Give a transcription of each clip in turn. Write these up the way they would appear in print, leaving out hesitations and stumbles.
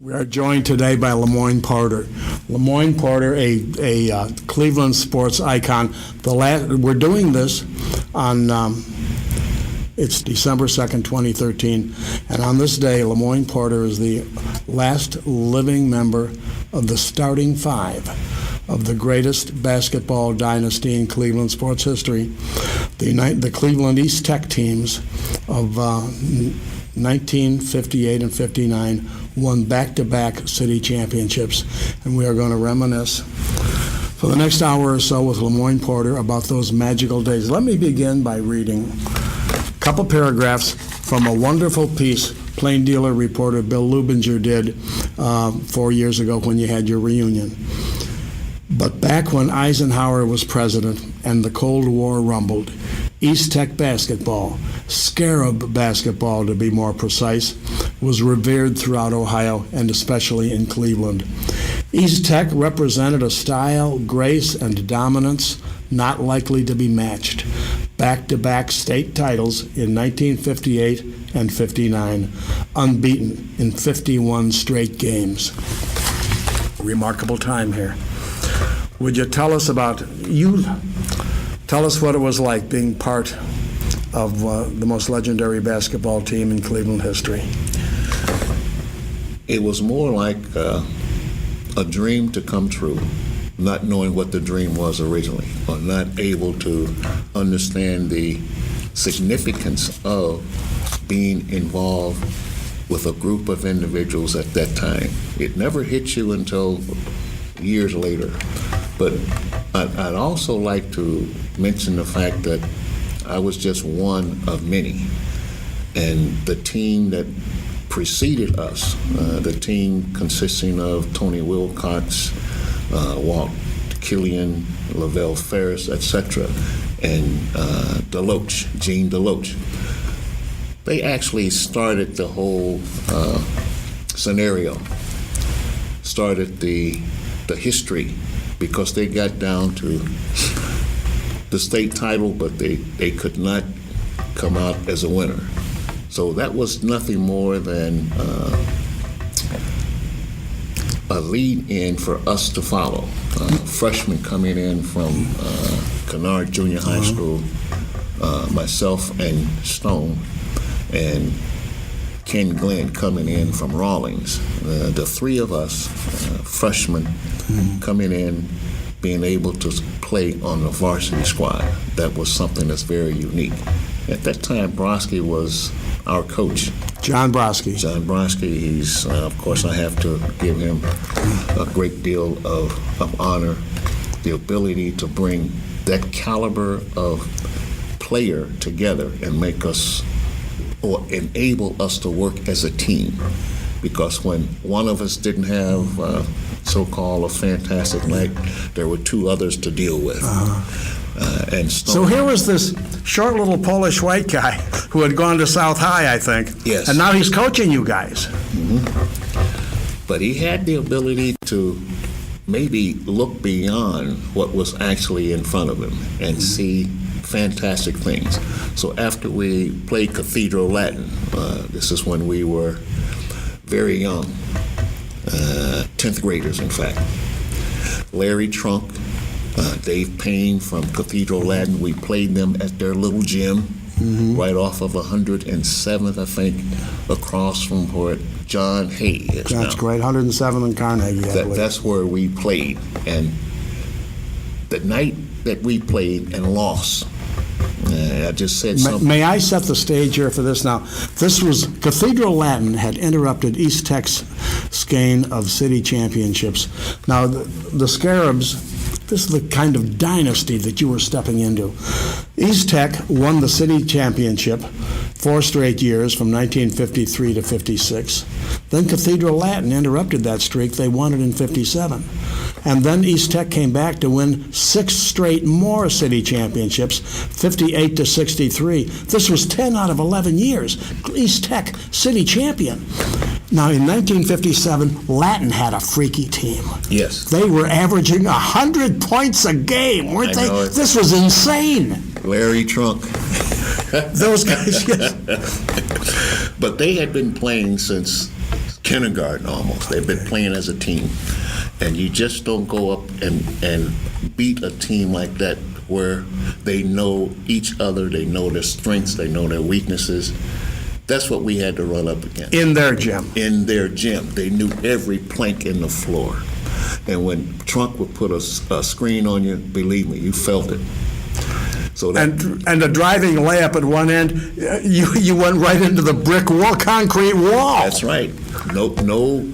We are joined today by Lemoyne Porter. Lemoyne Porter, a Cleveland sports icon. We're doing this on, it's December 2nd, 2013, and on this day, Lemoyne Porter is the last living member of the starting five of the greatest basketball dynasty in Cleveland sports history, the Cleveland East Tech teams of 1958 and 59 won back-to-back city championships, and we are going to reminisce for the next hour or so with Lemoyne Porter about those magical days. Let me begin by reading a couple paragraphs from a wonderful piece Plain Dealer reporter Bill Lubinger did 4 years ago when you had your reunion. But back when Eisenhower was president and the Cold War rumbled, East Tech basketball, Scarab basketball to be more precise, was revered throughout Ohio and especially in Cleveland. East Tech represented a style, grace, and dominance not likely to be matched. Back-to-back state titles in 1958 and 59, unbeaten in 51 straight games. Remarkable time here. Would you tell us what it was like being part of the most legendary basketball team in Cleveland history? It was more like a dream to come true, not knowing what the dream was originally, or not able to understand the significance of being involved with a group of individuals at that time. It never hit you until years later. But I'd also like to mention the fact that I was just one of many. And the team that preceded us, the team consisting of Tony Wilcox, Walt Killian, Lavelle Ferris, etc., and Gene Deloach, they actually started the whole scenario, started the history, because they got down to the state title, but they could not come out as a winner. So that was nothing more than a lead-in for us to follow. Freshmen coming in from Kennard Junior High School, myself and Stone, and Ken Glenn coming in from Rawlings. The three of us, freshmen, coming in, being able to play on the varsity squad. That was something that's very unique. At that time, Brodsky was our coach. John Brodsky. John Brodsky, he's, of course, I have to give him a great deal of honor, the ability to bring that caliber of player together and make us, or enable us to work as a team. Because when one of us didn't have so-called a fantastic night, there were two others to deal with. And so here was this short little Polish white guy who had gone to South High, I think. Yes. And now he's coaching you guys. Mm-hmm. But he had the ability to maybe look beyond what was actually in front of him and see fantastic things. So after we played Cathedral Latin, this is when we were very young, 10th graders, in fact. Larry Trunk, Dave Payne from Cathedral Latin, we played them at their little gym right off of 107th, I think, across from where John Hay is now. That's great, 107th and Carnegie. That's where we played. And the night that we played and lost, I just said something. May I set the stage here for this now? This was, Cathedral Latin had interrupted East Tech's skein of city championships. Now, the Scarabs, this is the kind of dynasty that you were stepping into. East Tech won the city championship 4 straight years from 1953 to 56. Then Cathedral Latin interrupted that streak. They won it in 57. And then East Tech came back to win 6 straight more city championships, 58 to 63. This was 10 out of 11 years. East Tech, city champion. Now, in 1957, Latin had a freaky team. Yes. They were averaging 100 points a game, weren't they? This was insane. Larry Trunk. Those guys, yes. But they had been playing since kindergarten almost. They've been playing as a team. And you just don't go up and beat a team like that where they know each other, they know their strengths, they know their weaknesses. That's what we had to run up against. In their gym. In their gym. They knew every plank in the floor. And when Trunk would put a screen on you, believe me, you felt it. So that, And the driving layup at one end, you went right into the brick wall, concrete wall. that's right. No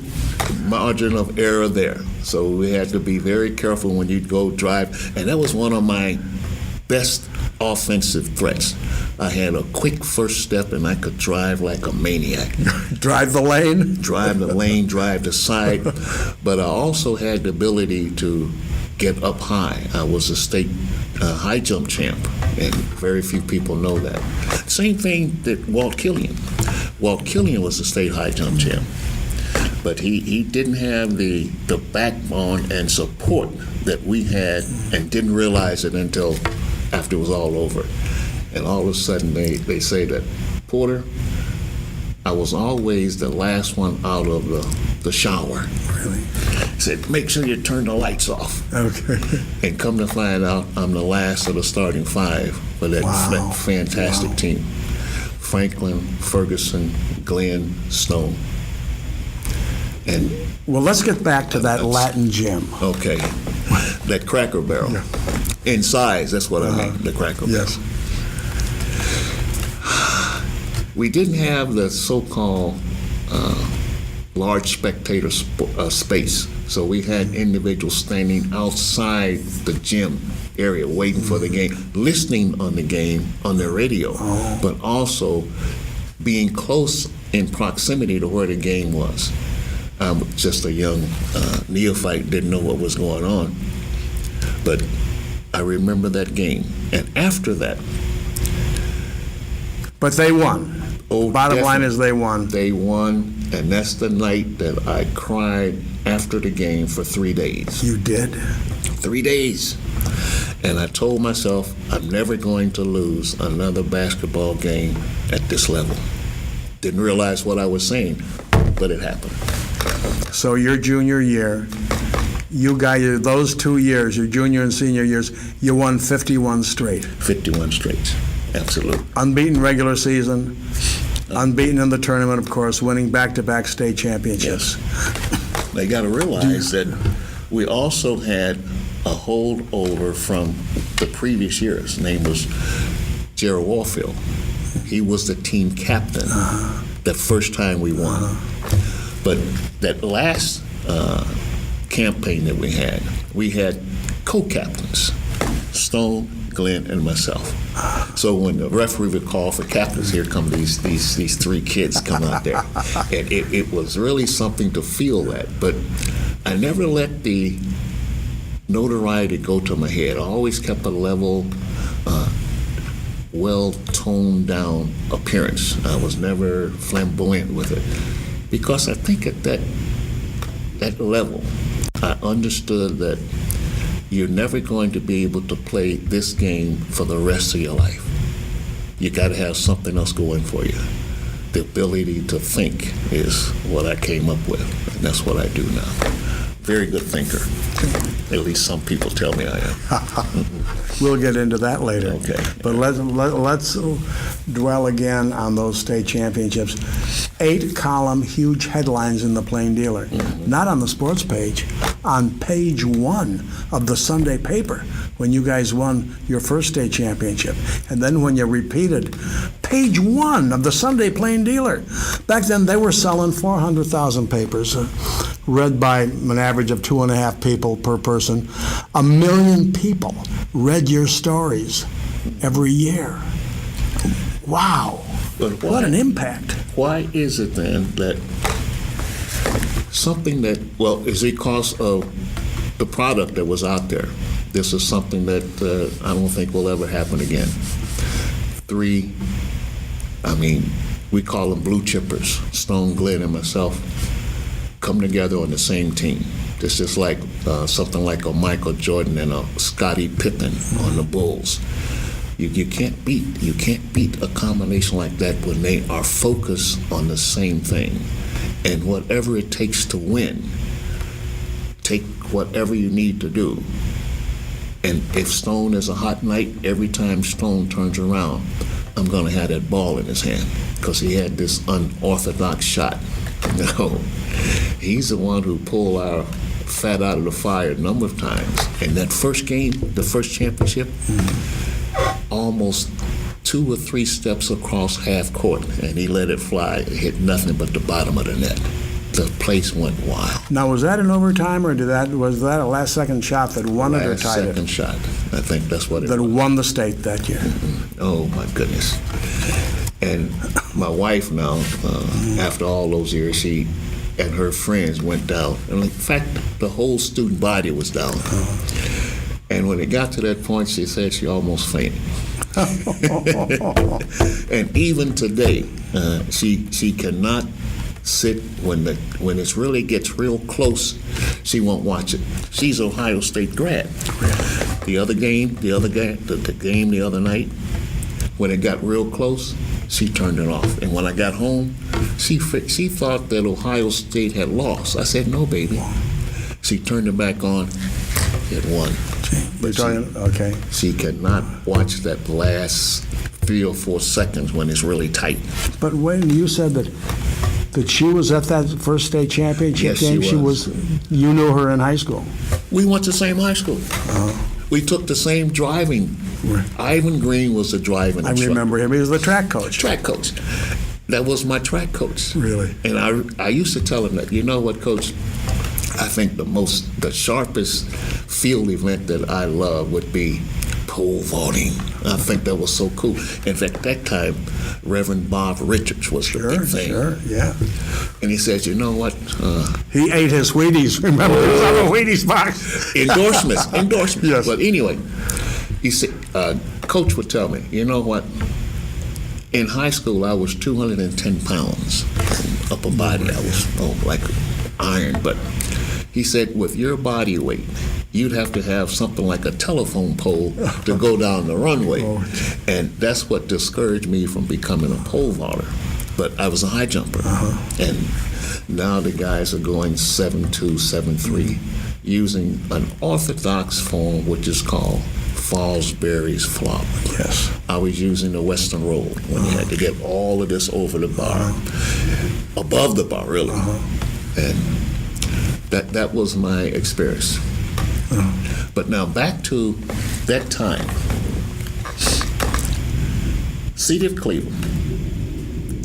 margin of error there. So we had to be very careful when you go drive. And that was one of my best offensive threats. I had a quick first step, and I could drive like a maniac. Drive the lane. Drive the lane, drive the side. But I also had the ability to get up high. I was a state high jump champ, and very few people know that. Same thing that Walt Killian. Walt Killian was a state high jump champ. But he didn't have the backbone and support that we had, and didn't realize it until after it was all over. And all of a sudden they say that, Porter, I was always the last one out of the shower. Really? He said, make sure you turn the lights off. Okay. And come to find out, I'm the last of the starting five for that Wow. fantastic team. Franklin, Ferguson, Glenn, Stone. And Well, let's get back to that Latin gym. okay, that Cracker Barrel. Yeah. In size, that's what I mean, the Cracker Barrel. Yes. We didn't have the so-called large spectator space, so we had individuals standing outside the gym area waiting for the game, listening on the game on the radio, but also being close in proximity to where the game was. I'm just a young neophyte, didn't know what was going on, but I remember that game. And after that, But they won. Oh, Bottom line definitely. is they won. They won, and that's the night that I cried after the game for 3 days. You did? 3 days. And I told myself, I'm never going to lose another basketball game at this level. Didn't realize what I was saying, but it happened. So your junior year, you guys, those 2 years, your junior and senior years, you won 51 straight. 51 straight. Absolutely. Unbeaten regular season, unbeaten in the tournament, of course, winning back-to-back state championships. They got to realize that we also had a holdover from the previous years. His name was Gerald Warfield. He was the team captain the first time we won. But that last campaign that we had co-captains, Stone, Glenn, and myself. So when the referee would call for captains, here come these 3 kids come out there. And it was really something to feel that. But I never let the notoriety go to my head. I always kept a level, well-toned down appearance. I was never flamboyant with it. Because I think at that level, I understood that you're never going to be able to play this game for the rest of your life. You got to have something else going for you. The ability to think is what I came up with, and that's what I do now. Very good thinker. At least some people tell me I am. We'll get into that later. Okay. But let's dwell again on those state championships. 8-column huge headlines in the Plain Dealer. Not on the sports page, on page 1 of the Sunday paper when you guys won your first state championship. And then when you repeated, page 1 of the Sunday Plain Dealer. Back then they were selling 400,000 papers, read by an average of 2.5 people per person. 1 million people read your stories every year. Wow. But What an impact. Why is it then that something that, well, is it because of the product that was out there? This is something that I don't think will ever happen again. 3, we call them blue chippers, Stone, Glenn, and myself, come together on the same team. This is like something like a Michael Jordan and a Scottie Pippen on the Bulls. You can't beat a combination like that when they are focused on the same thing. and whatever it takes to win, take whatever you need to do. And if Stone is a hot night, every time Stone turns around, I'm going to have that ball in his hand because he had this unorthodox shot. He's the one who pulled our fat out of the fire a number of times. And that first game, the first championship, almost 2 or 3 steps across half court, and he let it fly. It hit nothing but the bottom of the net. The place went wild. Now, was that in overtime, or was that a last-second shot that won it or Last tied second it? shot. I think that's what it That was. won the state that year. Oh, my goodness. And my wife now, after all those years, she and her friends went down. And in fact, the whole student body was down. And when it got to that point, she said she almost fainted. And even today, she cannot sit when it really gets real close. She won't watch it. She's Ohio State grad. The game the other night, when it got real close, she turned it off. And when I got home, she thought that Ohio State had lost. I said, "No, baby." She turned it back on. It won. Okay. She cannot watch that last 3 or 4 seconds when it's really tight. But when you said that she was at that first state championship Yes, she game, was. You knew her in high school. We went to the same high school. We took the same driving. Ivan Green was the driving I instructor. remember him. He was the track coach. Track coach. That was my track coach. Really? And I used to tell him that, you know what, Coach? I think the sharpest field event that I love would be pole vaulting. I think that was so cool. In fact, that time, Reverend Bob Richards was the big thing. Sure, yeah. And he says, you know what? He ate his Wheaties. Remember, it was on the Wheaties box. Endorsements. Yes. But anyway, he said, Coach would tell me, you know what? In high school, I was 210 pounds, upper body. I was like iron. But he said, with your body weight, you'd have to have something like a telephone pole to go down the runway. And that's what discouraged me from becoming a pole vaulter. But I was a high jumper. And now the guys are going 7'2", 7'3", using an orthodox form, which is called Fosbury's flop. Yes. I was using the Western roll when you had to get all of this over the bar, above the bar, really. And that was my experience. But now back to that time. City of Cleveland.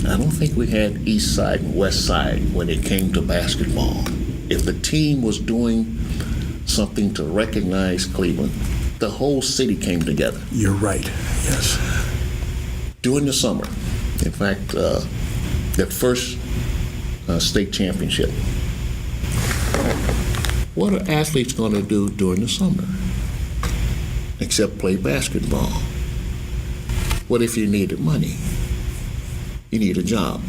I don't think we had East Side and West Side when it came to basketball. If the team was doing something to recognize Cleveland, the whole city came together. You're right. Yes. During the summer. In fact, that first state championship. What are athletes going to do during the summer except play basketball? What if you needed money? You need a job.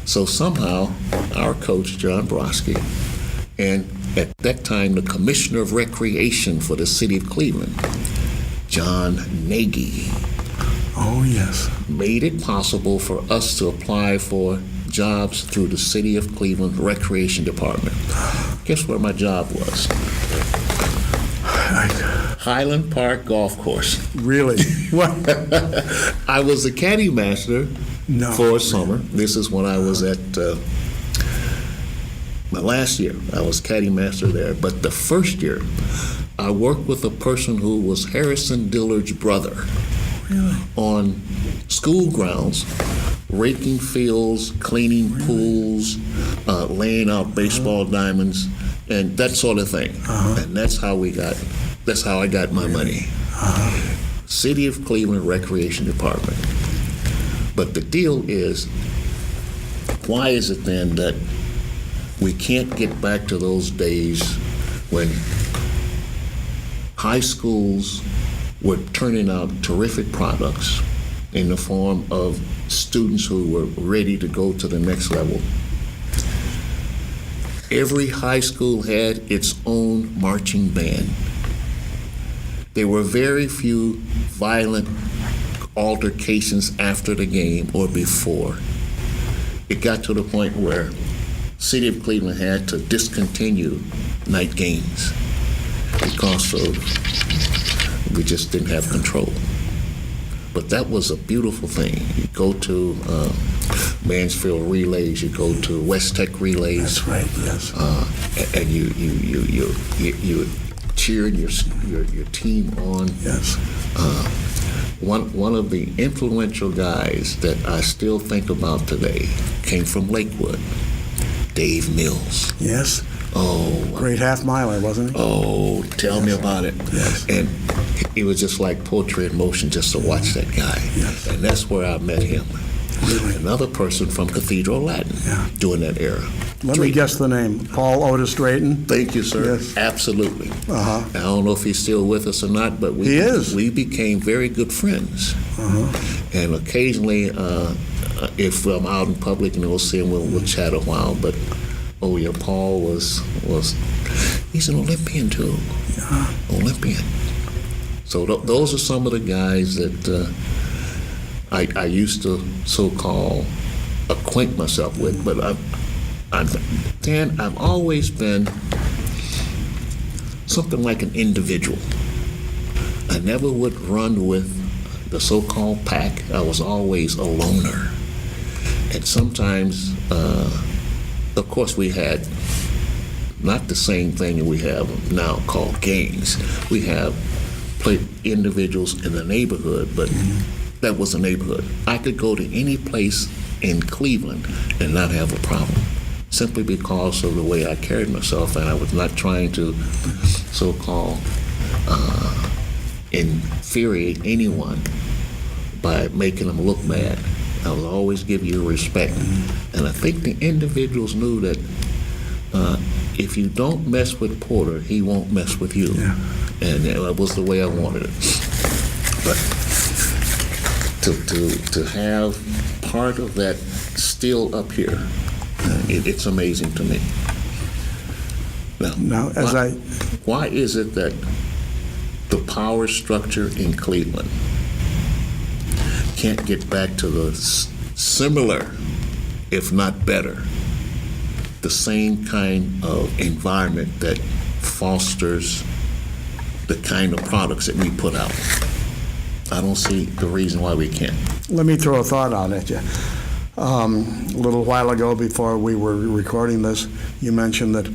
So somehow our coach, John Brodsky, and at that time the Commissioner of Recreation for the City of Cleveland, John Nagy, Oh, yes. made it possible for us to apply for jobs through the City of Cleveland Recreation Department. Guess where my job was? Highland Park Golf Course. Really? What? I was the caddy master No. for a summer. This is when I was at my last year. I was caddy master there. But the first year, I worked with a person who was Harrison Dillard's brother. Really? On school grounds, raking fields, cleaning pools, laying out baseball diamonds, and that sort of thing. And that's how I got my money. City of Cleveland Recreation Department. But the deal is, why is it then that we can't get back to those days when high schools were turning out terrific products in the form of students who were ready to go to the next level? Every high school had its own marching band. There were very few violent altercations after the game or before. it got to the point where City of Cleveland had to discontinue night games because we just didn't have control. But that was a beautiful thing. You go to Mansfield Relays, you go to West Tech Relays. That's right, yes. And you cheered your team on. Yes. One of the influential guys that I still think about today came from Lakewood, Dave Mills. Yes. Oh, Great half miler, wasn't he? oh, tell me about it. Yes. And it was just like poetry in motion just to watch that guy. Yes. And that's where I met him. Really? Another person from Cathedral Latin Yeah. during that era. Let me guess the name. Paul Otis Drayton? Thank you, sir. Yes. Absolutely. Uh-huh. I don't know if he's still with us or not, but He is. we became very good friends. Uh-huh. And occasionally, if I'm out in public and we'll see him, we'll chat a while. But oh yeah, Paul was he's an Olympian too. Yeah. Olympian. So those are some of the guys that I used to so-called acquaint myself with. But Dan, I've always been something like an individual. I never would run with the so-called pack. I was always a loner. And sometimes, of course, we had not the same thing that we have now called gangs. We have individuals in the neighborhood, but that was a neighborhood. I could go to any place in Cleveland and not have a problem, simply because of the way I carried myself, and I was not trying to so-called infuriate anyone by making them look bad. I will always give you respect. And I think the individuals knew that if you don't mess with Porter, he won't mess with you. Yeah. And that was the way I wanted it. But to have part of that still up here, it's amazing to me. Now, as why is it that the power structure in Cleveland can't get back to the similar, if not better, the same kind of environment that fosters the kind of products that we put out? I don't see the reason why we can't. Let me throw a thought out at you. A little while ago, before we were recording this, you mentioned that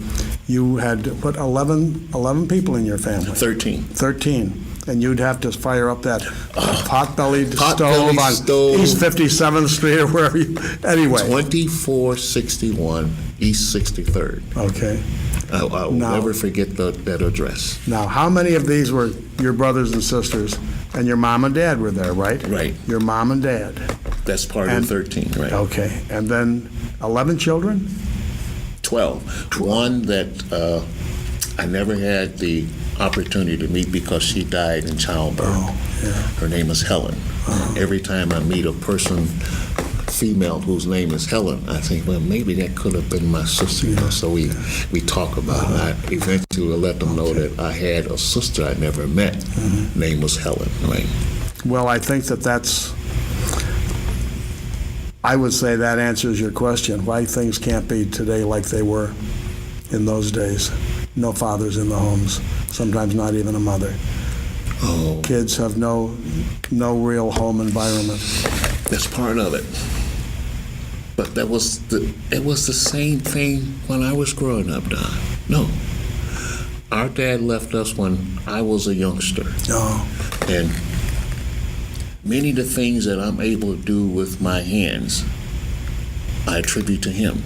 you had, 11 people in your family? 13. 13. And you'd have to fire up that pot-bellied Pot-bellied stove on East 57th Street or wherever you, anyway. 2461 East 63rd. Okay. I will never forget that address. Now, how many of these were your brothers and sisters? And your mom and dad were there, right? Right. Your mom and dad. That's part of 13, right? Okay. And then 11 children? 12. One that I never had the opportunity to meet because she died in childbirth. Oh, yeah. Her name is Helen. Every time I meet a person, female, whose name is Helen, I think, well, maybe that could have been my sister. So we talk about it. I eventually let them know that I had a sister I never met. Name was Helen, right? Well, I think I would say that answers your question, why things can't be today like they were in those days. No fathers in the homes, sometimes not even a mother. Oh, Kids have no real home environment. that's part of it. But it was the same thing when I was growing up, Don. No. Our dad left us when I was a youngster. Oh, And many of the things that I'm able to do with my hands, I attribute to him.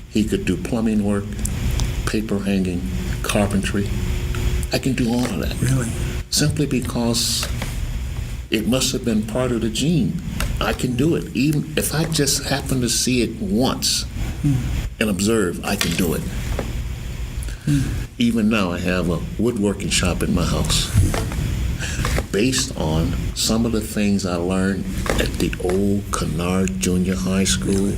He could do plumbing work, paper hanging, carpentry. I can do all of that. really? Simply because it must have been part of the gene. I can do it. Even if I just happen to see it once and observe, I can do it. Even now, I have a woodworking shop in my house based on some of the things I learned at the old Kennard Junior High School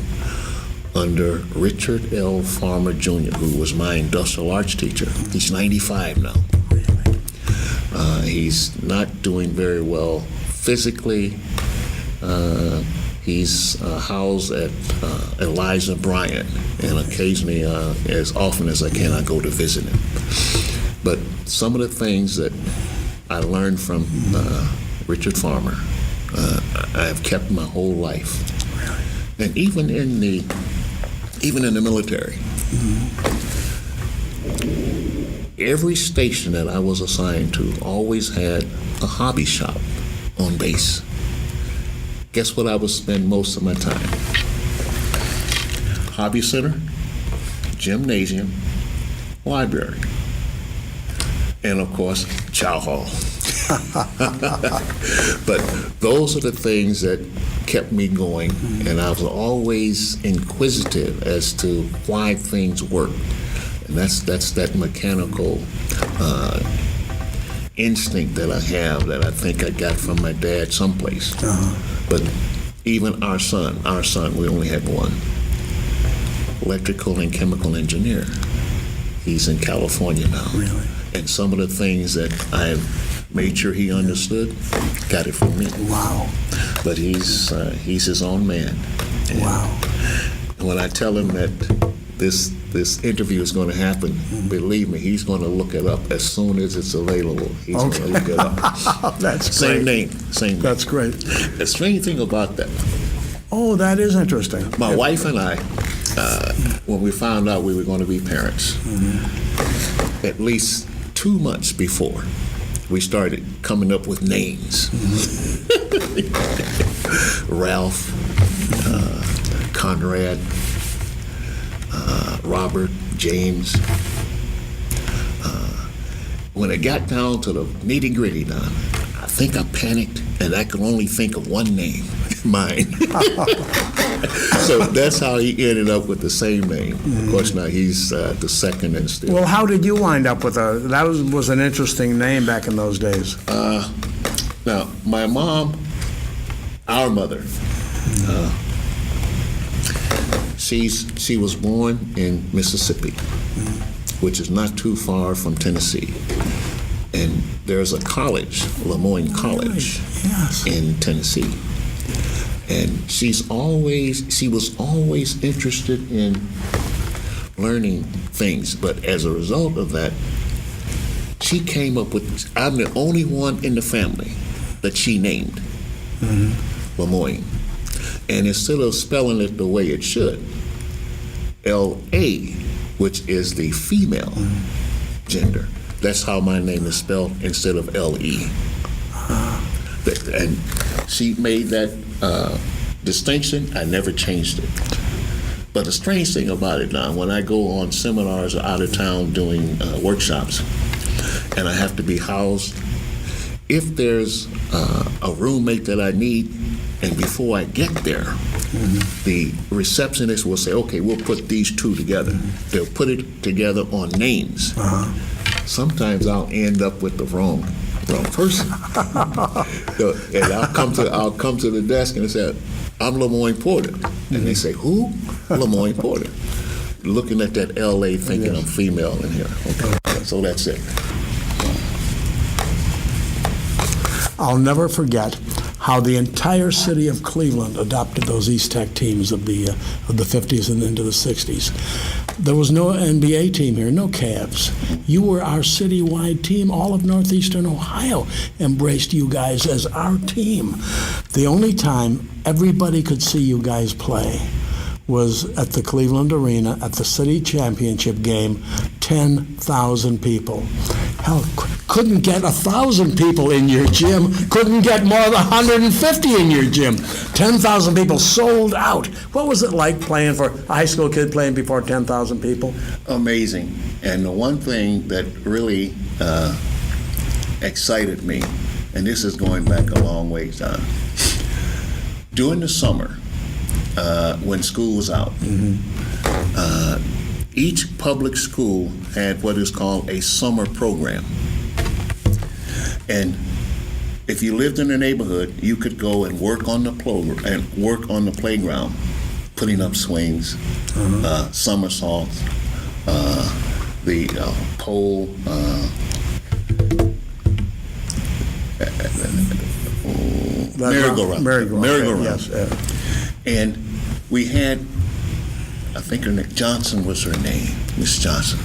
under Richard L. Farmer Jr., who was my industrial arts teacher. He's 95 now. He's not doing very well physically. He's housed at Elijah Bryant, and occasionally, as often as I can, I go to visit him. But some of the things that I learned from Richard Farmer, I have kept my whole life, and even in the military. Every station that I was assigned to always had a hobby shop on base. Guess what I would spend most of my time? Hobby center, gymnasium, library, and of course, chow hall. But those are the things that kept me going, and I was always inquisitive as to why things work. And that's that mechanical instinct that I have, that I think I got from my dad someplace. But even our son, we only had one, electrical and chemical engineer. He's in California now. Really? And some of the things that I've made sure he understood, got it from me. Wow. But he's his own man. And Wow. when I tell him that this interview is going to happen, believe me, he's going to look it up as soon as it's available. He's going to look it up. That's Same great. name, same name. That's great. The strange thing about that, Oh, that is interesting. my wife and I, when we found out we were going to be parents, at least 2 months before, we started coming up with names. Ralph, Conrad, Robert, James. When it got down to the nitty-gritty, Don, I think I panicked, and I could only think of one name, mine. So that's how he ended up with the same name. Of course, now he's the second and still. Well, how did you wind up with that was an interesting name back in those days. Now, my mom, our mother, she was born in Mississippi, which is not too far from Tennessee. And there's a college, Lemoyne College, Yes. in Tennessee. And she was always interested in learning things. But as a result of that, she came up with, I'm the only one in the family that she named Lemoyne. And instead of spelling it the way it should, L-A, which is the female gender, that's how my name is spelled instead of L-E. And she made that distinction. I never changed it. But the strange thing about it now, when I go on seminars or out of town doing workshops, and I have to be housed, if there's a roommate that I need, and before I get there, the receptionist will say, okay, we'll put these two together. They'll put it together on names. Sometimes I'll end up with the wrong person. And I'll come to the desk and say, I'm Lemoyne Porter. And they say, who? Lemoyne Porter. Looking at that L.A. thinking I'm female in here. Okay. So that's it. I'll never forget how the entire city of Cleveland adopted those East Tech teams of the 50s and into the 60s. There was no NBA team here, no Cavs. You were our citywide team. All of Northeastern Ohio embraced you guys as our team. The only time everybody could see you guys play was at the Cleveland Arena at the city championship game, 10,000 people. Hell, couldn't get 1,000 people in your gym, couldn't get more than 150 in your gym. 10,000 people sold out. What was it like playing for a high school kid playing before 10,000 people? Amazing. And the one thing that really excited me, and this is going back a long ways, Don, during the summer, when school was out, each public school had what is called a summer program. And if you lived in the neighborhood, you could go and work on the playground, putting up swings, somersaults, the pole, merry-go-round. Merry-go-round. Merry-go-round. Yes. And we had, I think her name, Johnson was her name, Miss Johnson.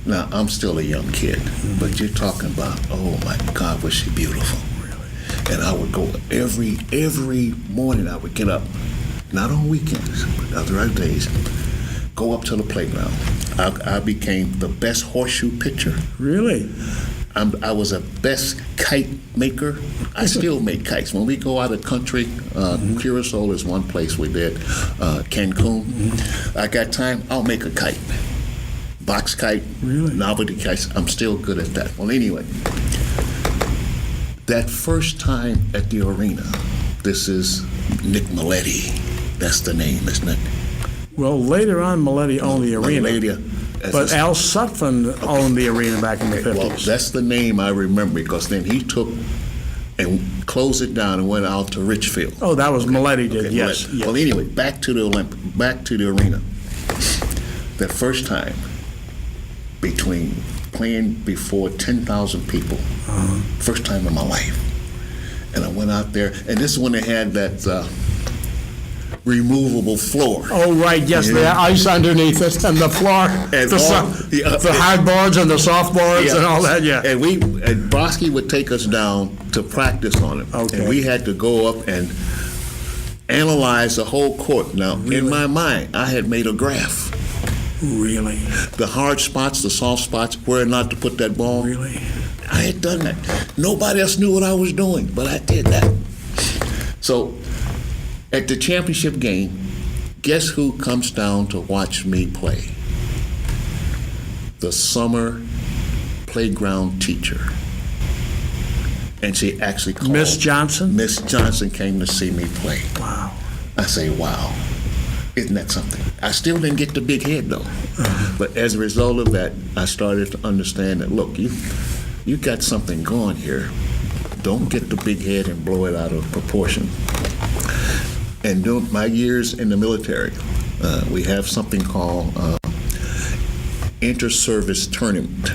Now, I'm still a young kid, but you're talking about, oh my God, was she beautiful. And I would go every morning, I would get up, not on weekends, but other days, go up to the playground. I became the best horseshoe pitcher. Really? I was a best kite maker. I still make kites. When we go out of the country, Curacao is one place we did, Cancun. I got time, I'll make a kite. Box kite, Really? novelty kites. I'm still good at that. Well, anyway, that first time at the arena, this is Nick Maletti. That's the name, isn't it? Well, later on, Maletti owned the arena. Maletti, But Al Sutphen owned the arena back in the 50s. well, that's the name I remember because then he took and closed it down and went out to Richfield. Oh, that was Maletti did, Okay, yes. Maletti. yes. Well, anyway, back to the arena. That first time, playing before 10,000 people, first time in my life. And I went out there, and this is when they had that removable floor. Oh, right, yes, the Yeah. ice underneath it and the floor, And the, all- the hard boards and the soft boards and all that, yeah. And Brodsky would take us down to practice on it. Okay. And we had to go up and analyze the whole court. Now, in my mind, I had made a graph. Really? The hard spots, the soft spots, where not to put that ball. Really? I had done that. Nobody else knew what I was doing, but I did that. So, at the championship game, guess who comes down to watch me play? The summer playground teacher. And she actually called. Miss Johnson? Miss Johnson came to see me play. Wow. I say, wow, isn't that something? I still didn't get the big head though. But as a result of that, I started to understand that, look, you got something going here. Don't get the big head and blow it out of proportion. And during my years in the military, we have something called inter-service tournament.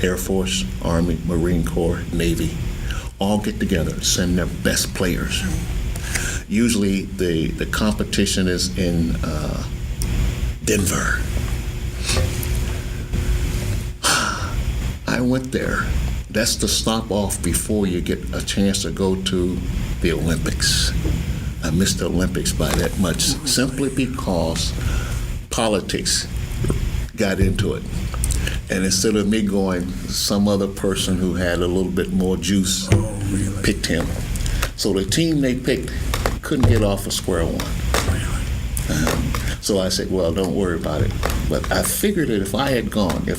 Air Force, Army, Marine Corps, Navy, all get together, send their best players. Usually the competition is in Denver. I went there. That's the stop off before you get a chance to go to the Olympics. I missed the Olympics by that much simply because politics got into it. And instead of me going, some other person who had a little bit more juice picked him. So the team they picked couldn't get off of square one. So I said, well, don't worry about it. But I figured that if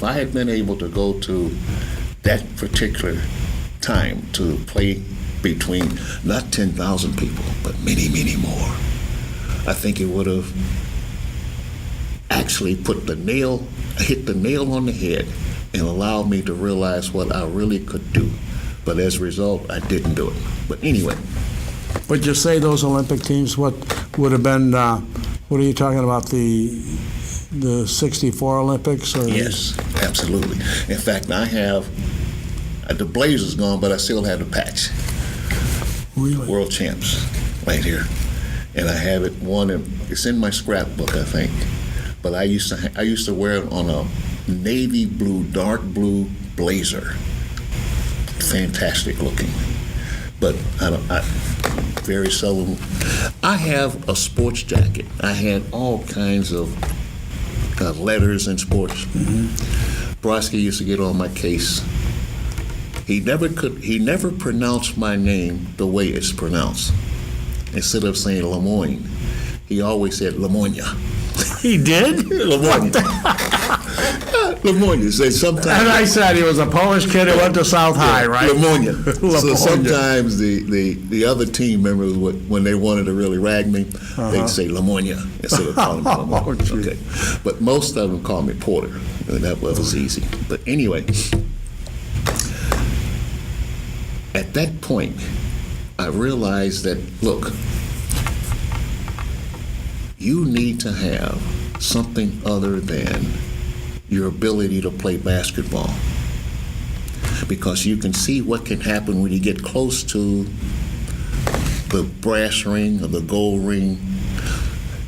I had been able to go to that particular time to play between not 10,000 people, but many, many more, I think it would have actually hit the nail on the head and allowed me to realize what I really could do. But as a result, I didn't do it. But anyway. But you say those Olympic teams, what would have been, what are you talking about, the 64 Olympics? Or Yes, absolutely. In fact, I have, the blazer's gone, but I still have the patch. Really? World champs right here. And I have it it's in my scrapbook, I think. But I used to wear it on a navy blue, dark blue blazer. Fantastic looking. But I very seldom. I have a sports jacket. I had all kinds of letters in sports. Brodsky used to get on my case. He never pronounced my name the way it's pronounced. Instead of saying Lemoyne, he always said Lemoyne. He did? Lemoyne. Lemoyne. So sometimes. And I said he was a Polish kid who went to South High, right? Lemoyne. So Lemoyne. sometimes the other team members, when they wanted to really rag me, they'd say Lemoyne instead of calling me Lemoyne. Oh, gee. Okay. But most of them called me Porter, and that was easy. But anyway, at that point, I realized that, look, you need to have something other than your ability to play basketball, because you can see what can happen when you get close to the brass ring or the gold ring,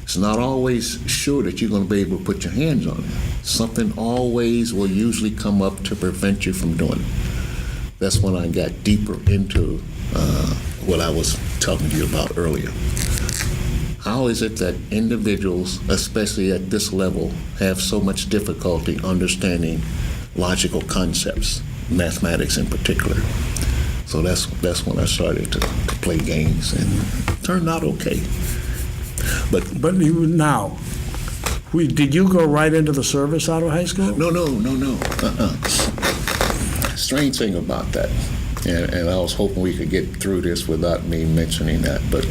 it's not always sure that you're going to be able to put your hands on it. Something always will usually come up to prevent you from doing it. That's when I got deeper into what I was talking to you about earlier. How is it that individuals, especially at this level, have so much difficulty understanding logical concepts, mathematics in particular? So that's when I started to play games, and it turned out okay. But now, did you go right into the service out of high school? no. Strange thing about that, and I was hoping we could get through this without me mentioning that, but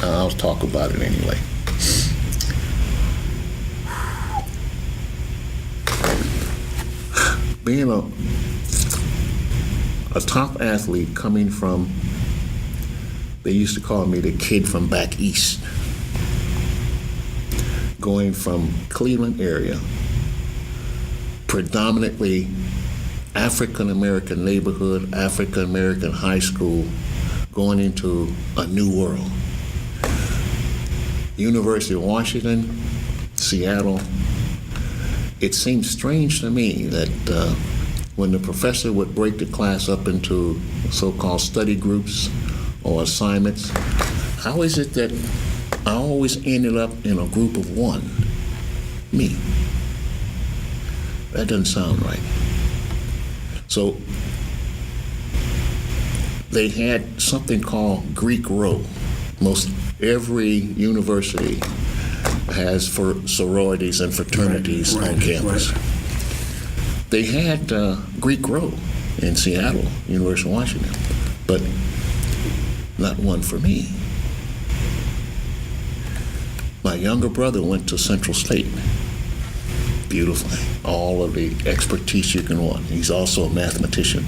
I'll talk about it anyway. Being a top athlete coming from, they used to call me the kid from back east, going from Cleveland area, predominantly African-American neighborhood, African-American high school, going into a new world. University of Washington, Seattle. It seems strange to me that when the professor would break the class up into so-called study groups or assignments, how is it that I always ended up in a group of one? Me. That doesn't sound right. So they had something called Greek Row. Most every university has for sororities and fraternities on campus. Right. They had Greek Row in Seattle, University of Washington, but not one for me. My younger brother went to Central State. Beautifully. All of the expertise you can want. He's also a mathematician.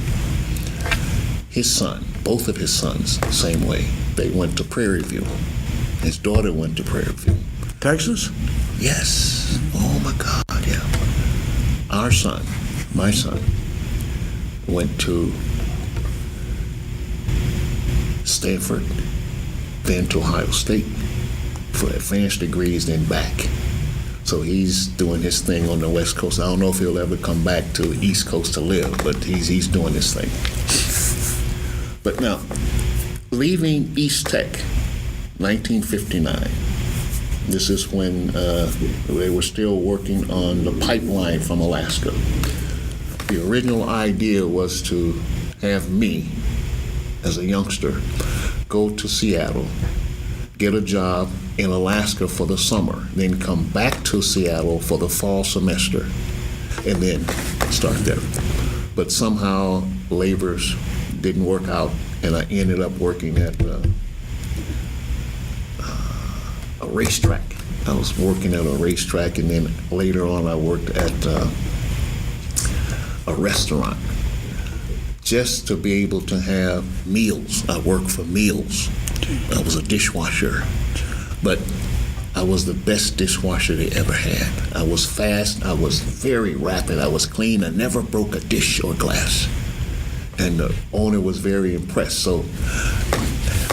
His son, both of his sons, same way. They went to Prairie View. His daughter went to Prairie View. Texas? Yes. Oh my God, yeah. Our son, my son, went to Stanford, then to Ohio State for advanced degrees, then back. So he's doing his thing on the West Coast. I don't know if he'll ever come back to the East Coast to live, but he's doing his thing. But now, leaving East Tech, 1959, this is when they were still working on the pipeline from Alaska. The original idea was to have me, as a youngster, go to Seattle, get a job in Alaska for the summer, then come back to Seattle for the fall semester, and then start there. But somehow labors didn't work out, and I ended up working at a racetrack. I was working at a racetrack, and then later on I worked at a restaurant just to be able to have meals. I worked for meals. I was a dishwasher, but I was the best dishwasher they ever had. I was fast, I was very rapid, I was clean, I never broke a dish or glass. And the owner was very impressed. So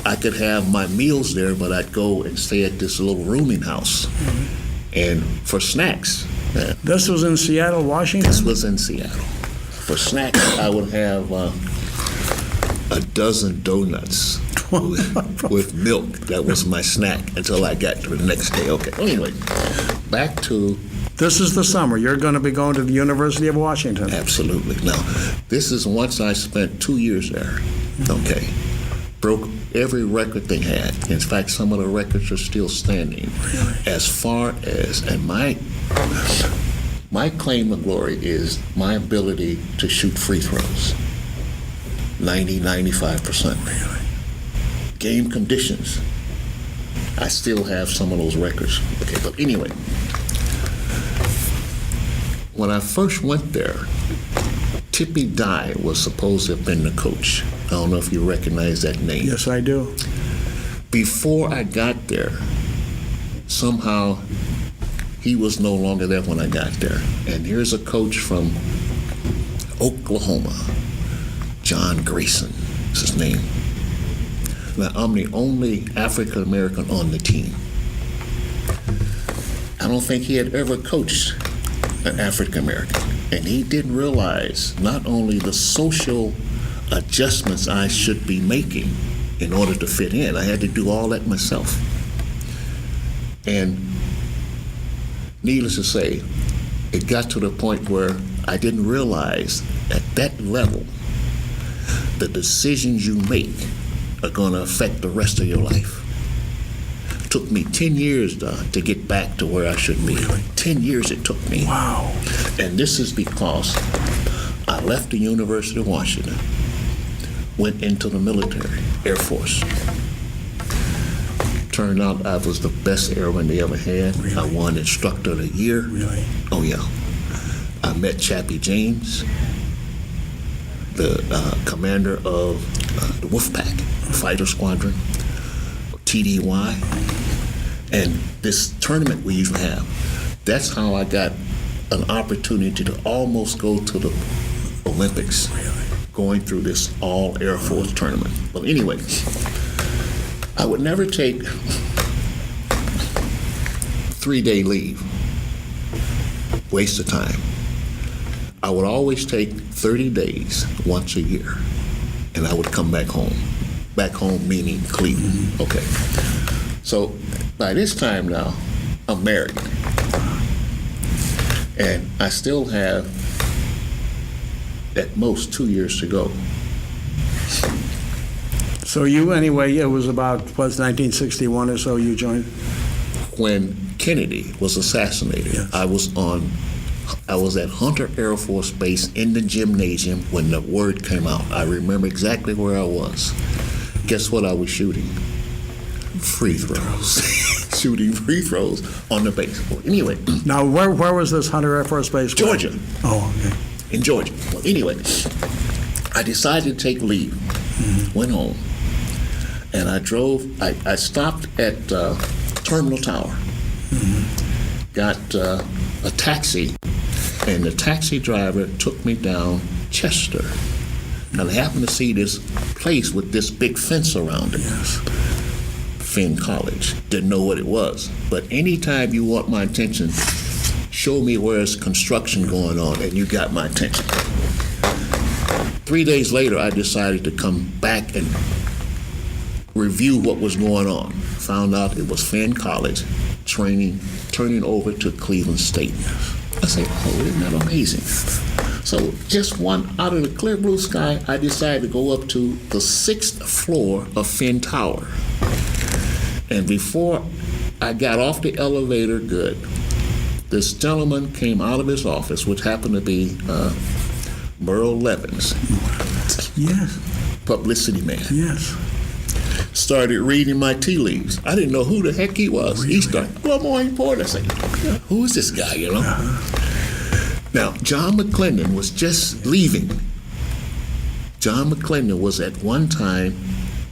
I could have my meals there, but I'd go and stay at this little rooming house. And for snacks. This was in Seattle, Washington? This was in Seattle. For snacks, I would have a dozen donuts with milk. That was my snack until I got to the next day. Okay, well, anyway, back to... This is the summer. You're going to be going to the University of Washington. Absolutely. Now, this is once I spent 2 years there. Okay. Broke every record they had. In fact, some of the records are still standing. Really? As far as, and my claim to glory is my ability to shoot free throws. 95%. Really? Game conditions. I still have some of those records. Okay, but anyway, when I first went there, Tippy Dye was supposed to have been the coach. I don't know if you recognize that name. Yes, I do. Before I got there, somehow he was no longer there when I got there. And here's a coach from Oklahoma, John Grayson is his name. Now, I'm the only African American on the team. I don't think he had ever coached an African American. And he didn't realize not only the social adjustments I should be making in order to fit in, I had to do all that myself. And needless to say, it got to the point where I didn't realize at that level the decisions you make are going to affect the rest of your life. It took me 10 years to get back to where I should be. Really? 10 years it took me. Wow. And this is because I left the University of Washington, went into the military, Air Force. Turned out I was the best airman they ever had. Really? I won Instructor of the Year. Really? Oh, yeah. I met Chappie James, the commander of the Wolfpack Fighter Squadron, TDY. And this tournament we used to have, that's how I got an opportunity to almost go to the Olympics, going through this all Air Force tournament. Well, anyway, I would never take 3-day leave, waste of time. I would always take 30 days once a year, and I would come back home. Back home meaning Cleveland. Okay. So by this time now, I'm married. And I still have at most 2 years to go. So you, anyway, it was about, 1961 or so you joined? When Kennedy was assassinated, Yes. I was at Hunter Air Force Base in the gymnasium when the word came out. I remember exactly where I was. Guess what I was shooting? Free throws. Shooting free throws on the base. Well, anyway, Now, where was this Hunter Air Force Base? Georgia. Oh, okay. In Georgia. Well, anyway, I decided to take leave, went home, and I drove. I stopped at Terminal Tower, got a taxi, and the taxi driver took me down Chester. And I happened to see this place with this big fence around it. Yes. Finn College. Didn't know what it was. But anytime you want my attention, show me where there's construction going on, and you got my attention. 3 days later, I decided to come back and review what was going on. Found out it was Finn College turning over to Cleveland State. I said, oh, isn't that amazing? So just one out of the clear blue sky, I decided to go up to the 6th floor of Finn Tower. And before I got off the elevator, this gentleman came out of his office, which happened to be Merle Levins, Yes. publicity man. Yes. Started reading my tea leaves. I didn't know who the heck he was. He started, Lemoyne Porter. I said, who is this guy, you know? Now, John McClendon was just leaving. John McClendon was at one time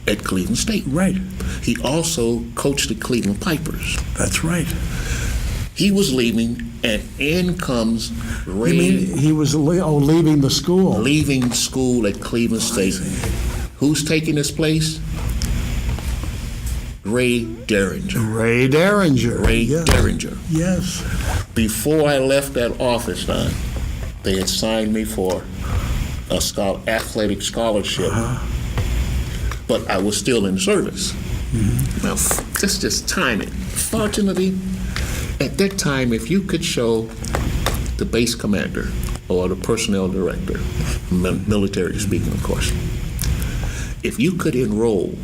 at Cleveland State. Right. He also coached the Cleveland Pipers. That's right. He was leaving, and in comes Ray. You mean he was leaving the school? Leaving school at Cleveland State. Who's taking his place? Ray Derringer. Ray Derringer. Ray Yes. Derringer. Yes. Before I left that office, they had signed me for a athletic scholarship, but I was still in service. Now, that's just timing. Fortunately, at that time, if you could show the base commander or the personnel director, military speaking, of course, if you could enroll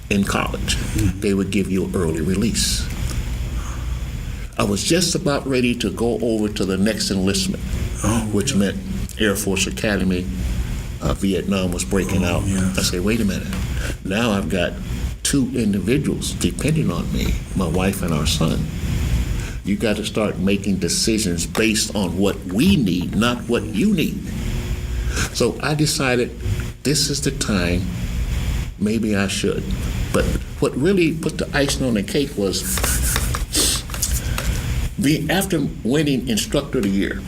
in college, they would give you early release. I was just about ready to go over to the next enlistment, which meant Air Force Academy. Vietnam was breaking out. Yes. I said, wait a minute. Now I've got 2 individuals depending on me, my wife and our son. You got to start making decisions based on what we need, not what you need. So I decided this is the time, maybe I should. But what really put the icing on the cake was after winning Instructor of the Year,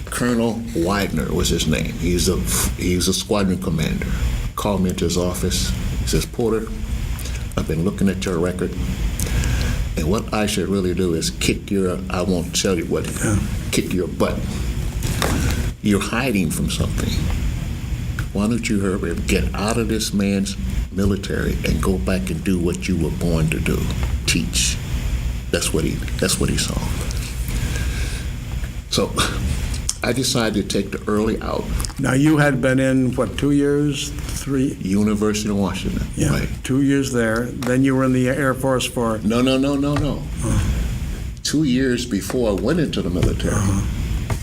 Colonel Widener was his name. He was a squadron commander, called me into his office. He says, Porter, I've been looking at your record, and what I should really do is I won't tell you what, kick your butt. You're hiding from something. Why don't you hurry up, get out of this man's military and go back and do what you were born to do, teach. That's what he saw. So I decided to take the early out. Now, you had been in, 2 years, 3? University of Washington. Yeah, Right. 2 years there. Then you were in the Air Force for... No. 2 years before I went into the military.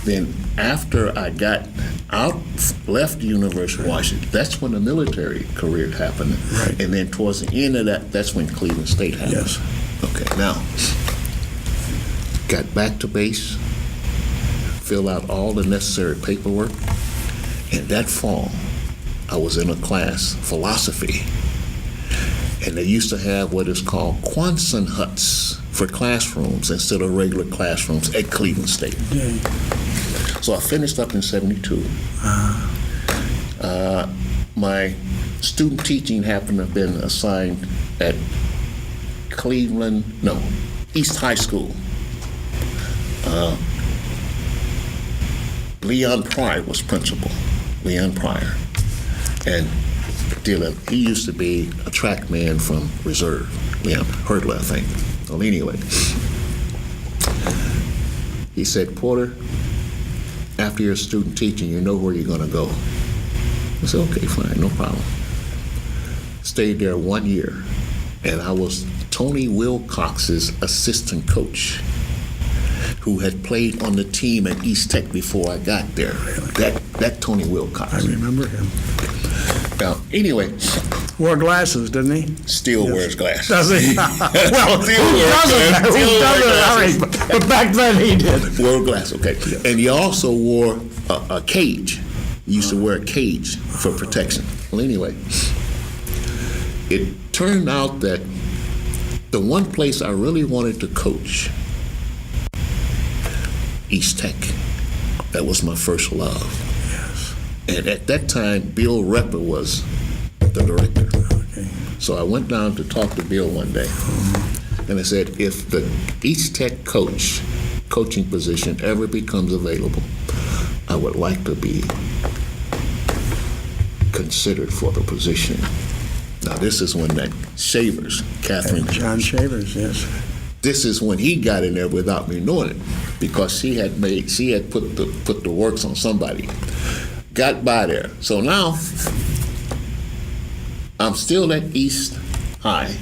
Then after I got out, left the University of Washington, that's when the military career happened. Right. And then towards the end of that, that's when Cleveland State happened. Yes. Okay, now, got back to base, fill out all the necessary paperwork, and that fall, I was in a class, philosophy, and they used to have what is called Quonset huts for classrooms instead of regular classrooms at Cleveland State. Yeah. So I finished up in 72. My student teaching happened to have been assigned at East High School. Leon Pryor was principal, Leon Pryor. And he used to be a track man from reserve, Leon Hurdler, I think. Well, anyway, he said, Porter, after your student teaching, you know where you're going to go. I said, okay, fine, no problem. Stayed there 1 year, and I was Tony Wilcox's assistant coach, who had played on the team at East Tech before I got there. That Tony Wilcox. I remember him. Now, anyway. Wore glasses, didn't he? Still wears glasses. Does he? Well, who doesn't? All right, but back then he did. Wore glasses, okay. And he also wore a cage. He used to wear a cage for protection. Well, anyway, it turned out that the one place I really wanted to coach, East Tech, that was my first love. Yes. And at that time, Bill Repper was the director. Okay. So I went down to talk to Bill one day, and I said, if the East Tech coaching position ever becomes available, I would like to be considered for the position. Now, this is when that Shavers, Catherine John Shavers, yes. This is when he got in there without me knowing it, because she had put the works on somebody. Got by there. So now I'm still at East High.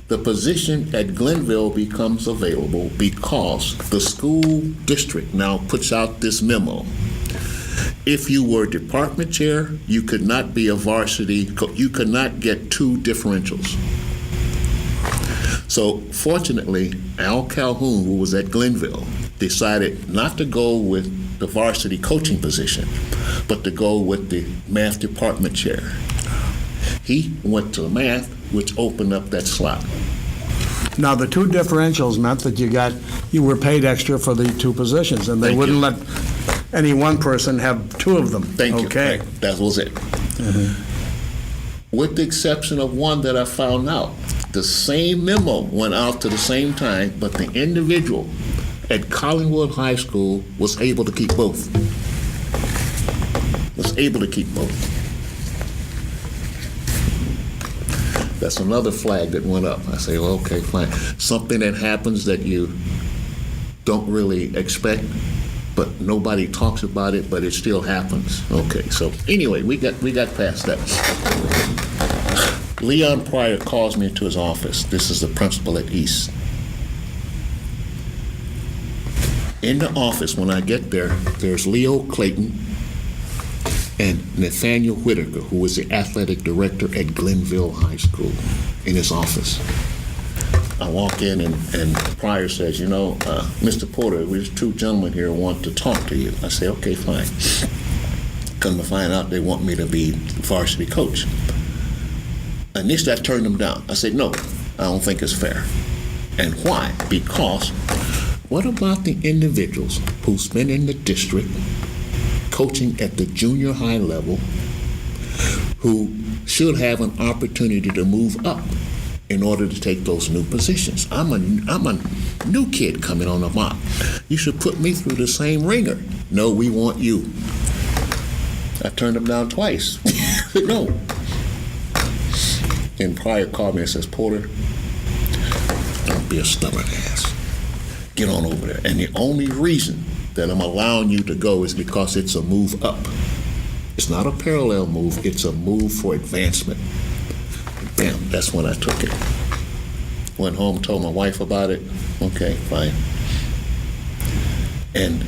The position at Glenville becomes available because the school district now puts out this memo. If you were department chair, you could not be a varsity, you could not get 2 differentials. So fortunately, Al Calhoun, who was at Glenville, decided not to go with the varsity coaching position, but to go with the math department chair. He went to math, which opened up that slot. Now, the 2 differentials meant that you were paid extra for the 2 positions, and they wouldn't let any one person have 2 of them. Thank you. Okay. Right. That was it. With the exception of one that I found out. The same memo went out to the same time, but the individual at Collingwood High School was able to keep both. That's another flag that went up. I say, well, okay, fine. Something that happens that you don't really expect, but nobody talks about it, but it still happens. Okay, so anyway, we got past that. Leon Pryor calls me into his office. This is the principal at East. In the office, when I get there, there's Leo Clayton and Nathaniel Whitaker, who was the athletic director at Glenville High School, in his office. I walk in and Pryor says, Mr. Porter, there's 2 gentlemen here who want to talk to you. I say, okay, fine. Come to find out they want me to be varsity coach. Initially, I turned them down. I said, no, I don't think it's fair. And why? Because what about the individuals who's been in the district coaching at the junior high level, who should have an opportunity to move up in order to take those new positions. I'm a new kid coming on the block. You should put me through the same ringer. No, we want you. I turned him down twice. No. And Pryor called me and says, Porter, don't be a stubborn ass. Get on over there. And the only reason that I'm allowing you to go is because it's a move up. It's not a parallel move, it's a move for advancement. Bam, that's when I took it. Went home, told my wife about it. Okay, fine. And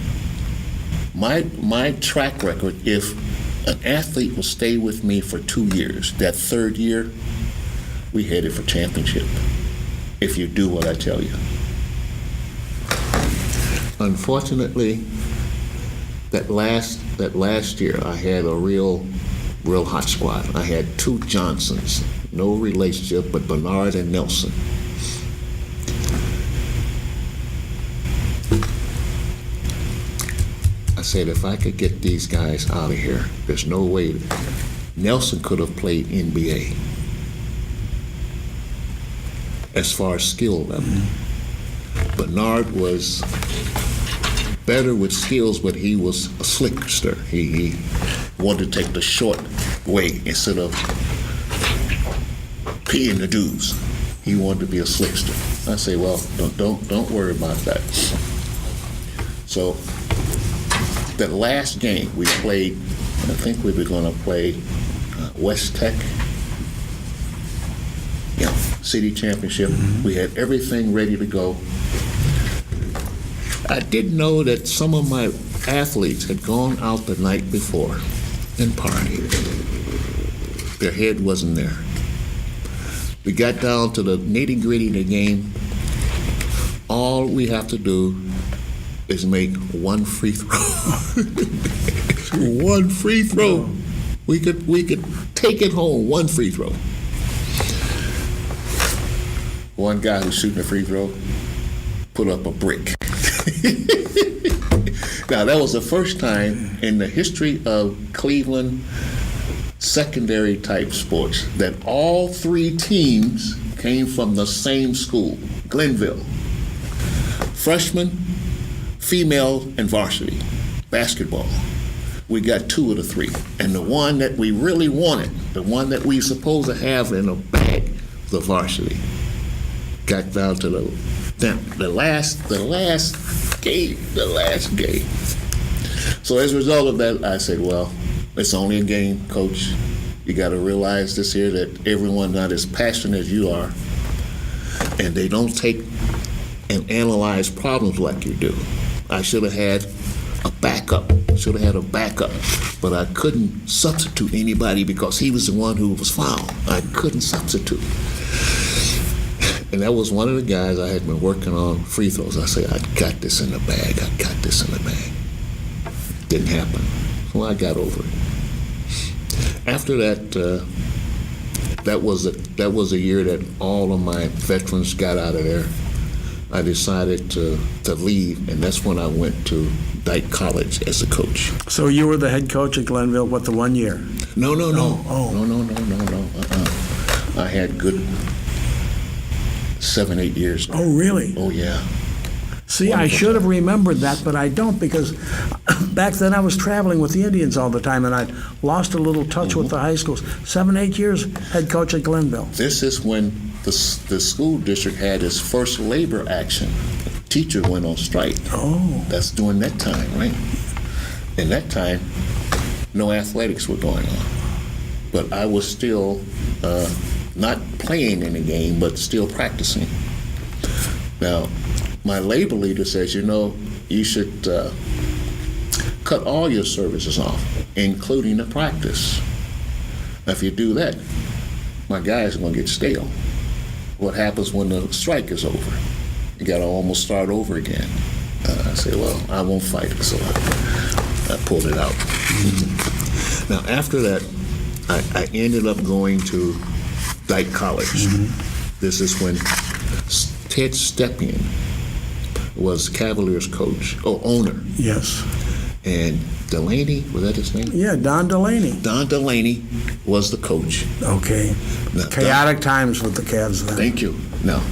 my track record, if an athlete will stay with me for 2 years, that third year, we headed for championship. If you do what I tell you. Unfortunately, that last year, I had a real hot squad. I had 2 Johnsons, no relationship, but Bernard and Nelson. I said, if I could get these guys out of here, there's no way. Nelson could have played NBA as far as skill level. Bernard was better with skills, but he was a slickster. He wanted to take the short way instead of paying the dues. He wanted to be a slickster. I say, well, don't worry about that. So that last game we played, I think we were going to play West Tech. Yeah, city championship. We had everything ready to go. I didn't know that some of my athletes had gone out the night before and partied. Their head wasn't there. We got down to the nitty-gritty of the game. All we have to do is make one free throw. One free throw. We could take it home, one free throw. One guy who's shooting a free throw put up a brick. Now, that was the first time in the history of Cleveland secondary type sports that all 3 teams came from the same school, Glenville. Freshman, female, and varsity basketball. We got 2 of the 3. And the one that we really wanted, the one that we supposed to have in a bag, the varsity. Got down to the last game. So as a result of that, I said, well, it's only a game, Coach. You got to realize this here, that everyone's not as passionate as you are, and they don't take and analyze problems like you do. I should have had a backup, but I couldn't substitute anybody because he was the one who was fouled. I couldn't substitute. And that was one of the guys I had been working on free throws. I said, I got this in the bag. Didn't happen. Well, I got over it. After that, that was a year that all of my veterans got out of there. I decided to leave, and that's when I went to Dyke College as a coach. So you were the head coach at Glenville, what, the 1 year? No. Oh. No. I had good 7-8 years. Oh, really? Oh, yeah. See, Wonderful. I should have remembered that, but I don't, because back then I was traveling with the Indians all the time, and I'd lost a little touch with the high schools. 7-8 years head coach at Glenville. This is when the school district had its first labor action. Teacher went on strike. Oh. That's during that time, right? In that time, no athletics were going on. But I was still not playing in the game, but still practicing. Now, my labor leader says, you should cut all your services off, including the practice. Now, if you do that, my guys are going to get stale. What happens when the strike is over? You got to almost start over again. I said, well, I won't fight it, so I pulled it out. Now, after that, I ended up going to Dyke College. This is when Ted Stepien was Cavaliers coach, owner. Yes. And Delaney, was that his name? Yeah, Don Delaney. Don Delaney was the coach. Okay. Now, Chaotic times with the Cavs then. Thank you. Now,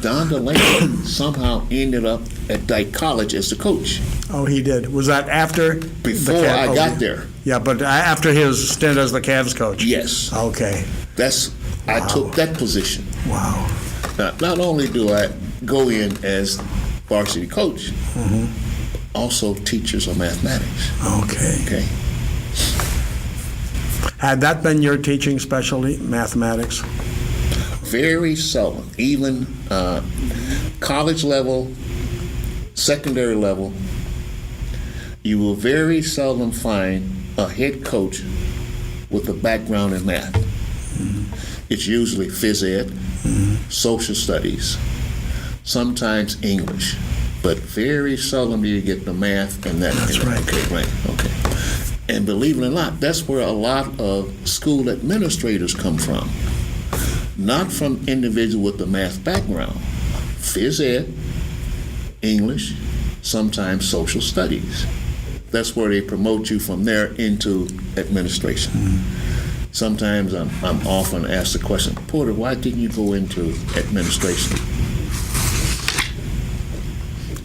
Don Delaney somehow ended up at Dyke College as the coach. Oh, he did. Was that after? Before I got there. Yeah, but after his stint as the Cavs coach? Yes. Okay. I took that position. Wow. Now, not only do I go in as varsity coach, also teachers of mathematics. Okay. Okay. Had that been your teaching specialty, mathematics? Very seldom, even college level, secondary level, you will very seldom find a head coach with a background in math. It's usually phys ed, social studies, sometimes English, but very seldom do you get the math and that. That's right. Okay, right, okay. And believe it or not, that's where a lot of school administrators come from. Not from individuals with the math background. Phys ed, English, sometimes social studies. That's where they promote you from there into administration. Sometimes I'm often asked the question, Porter, why didn't you go into administration?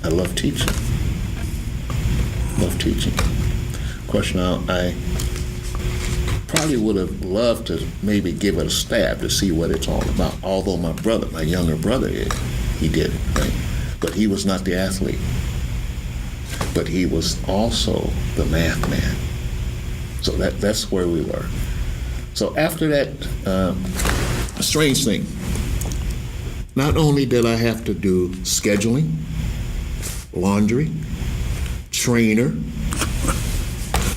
I love teaching. Love teaching. Question I probably would have loved to maybe give it a stab to see what it's all about. Although my younger brother, he did, right? But he was not the athlete. But he was also the math man. So that's where we were. So after that, a strange thing. Not only did I have to do scheduling, laundry, trainer,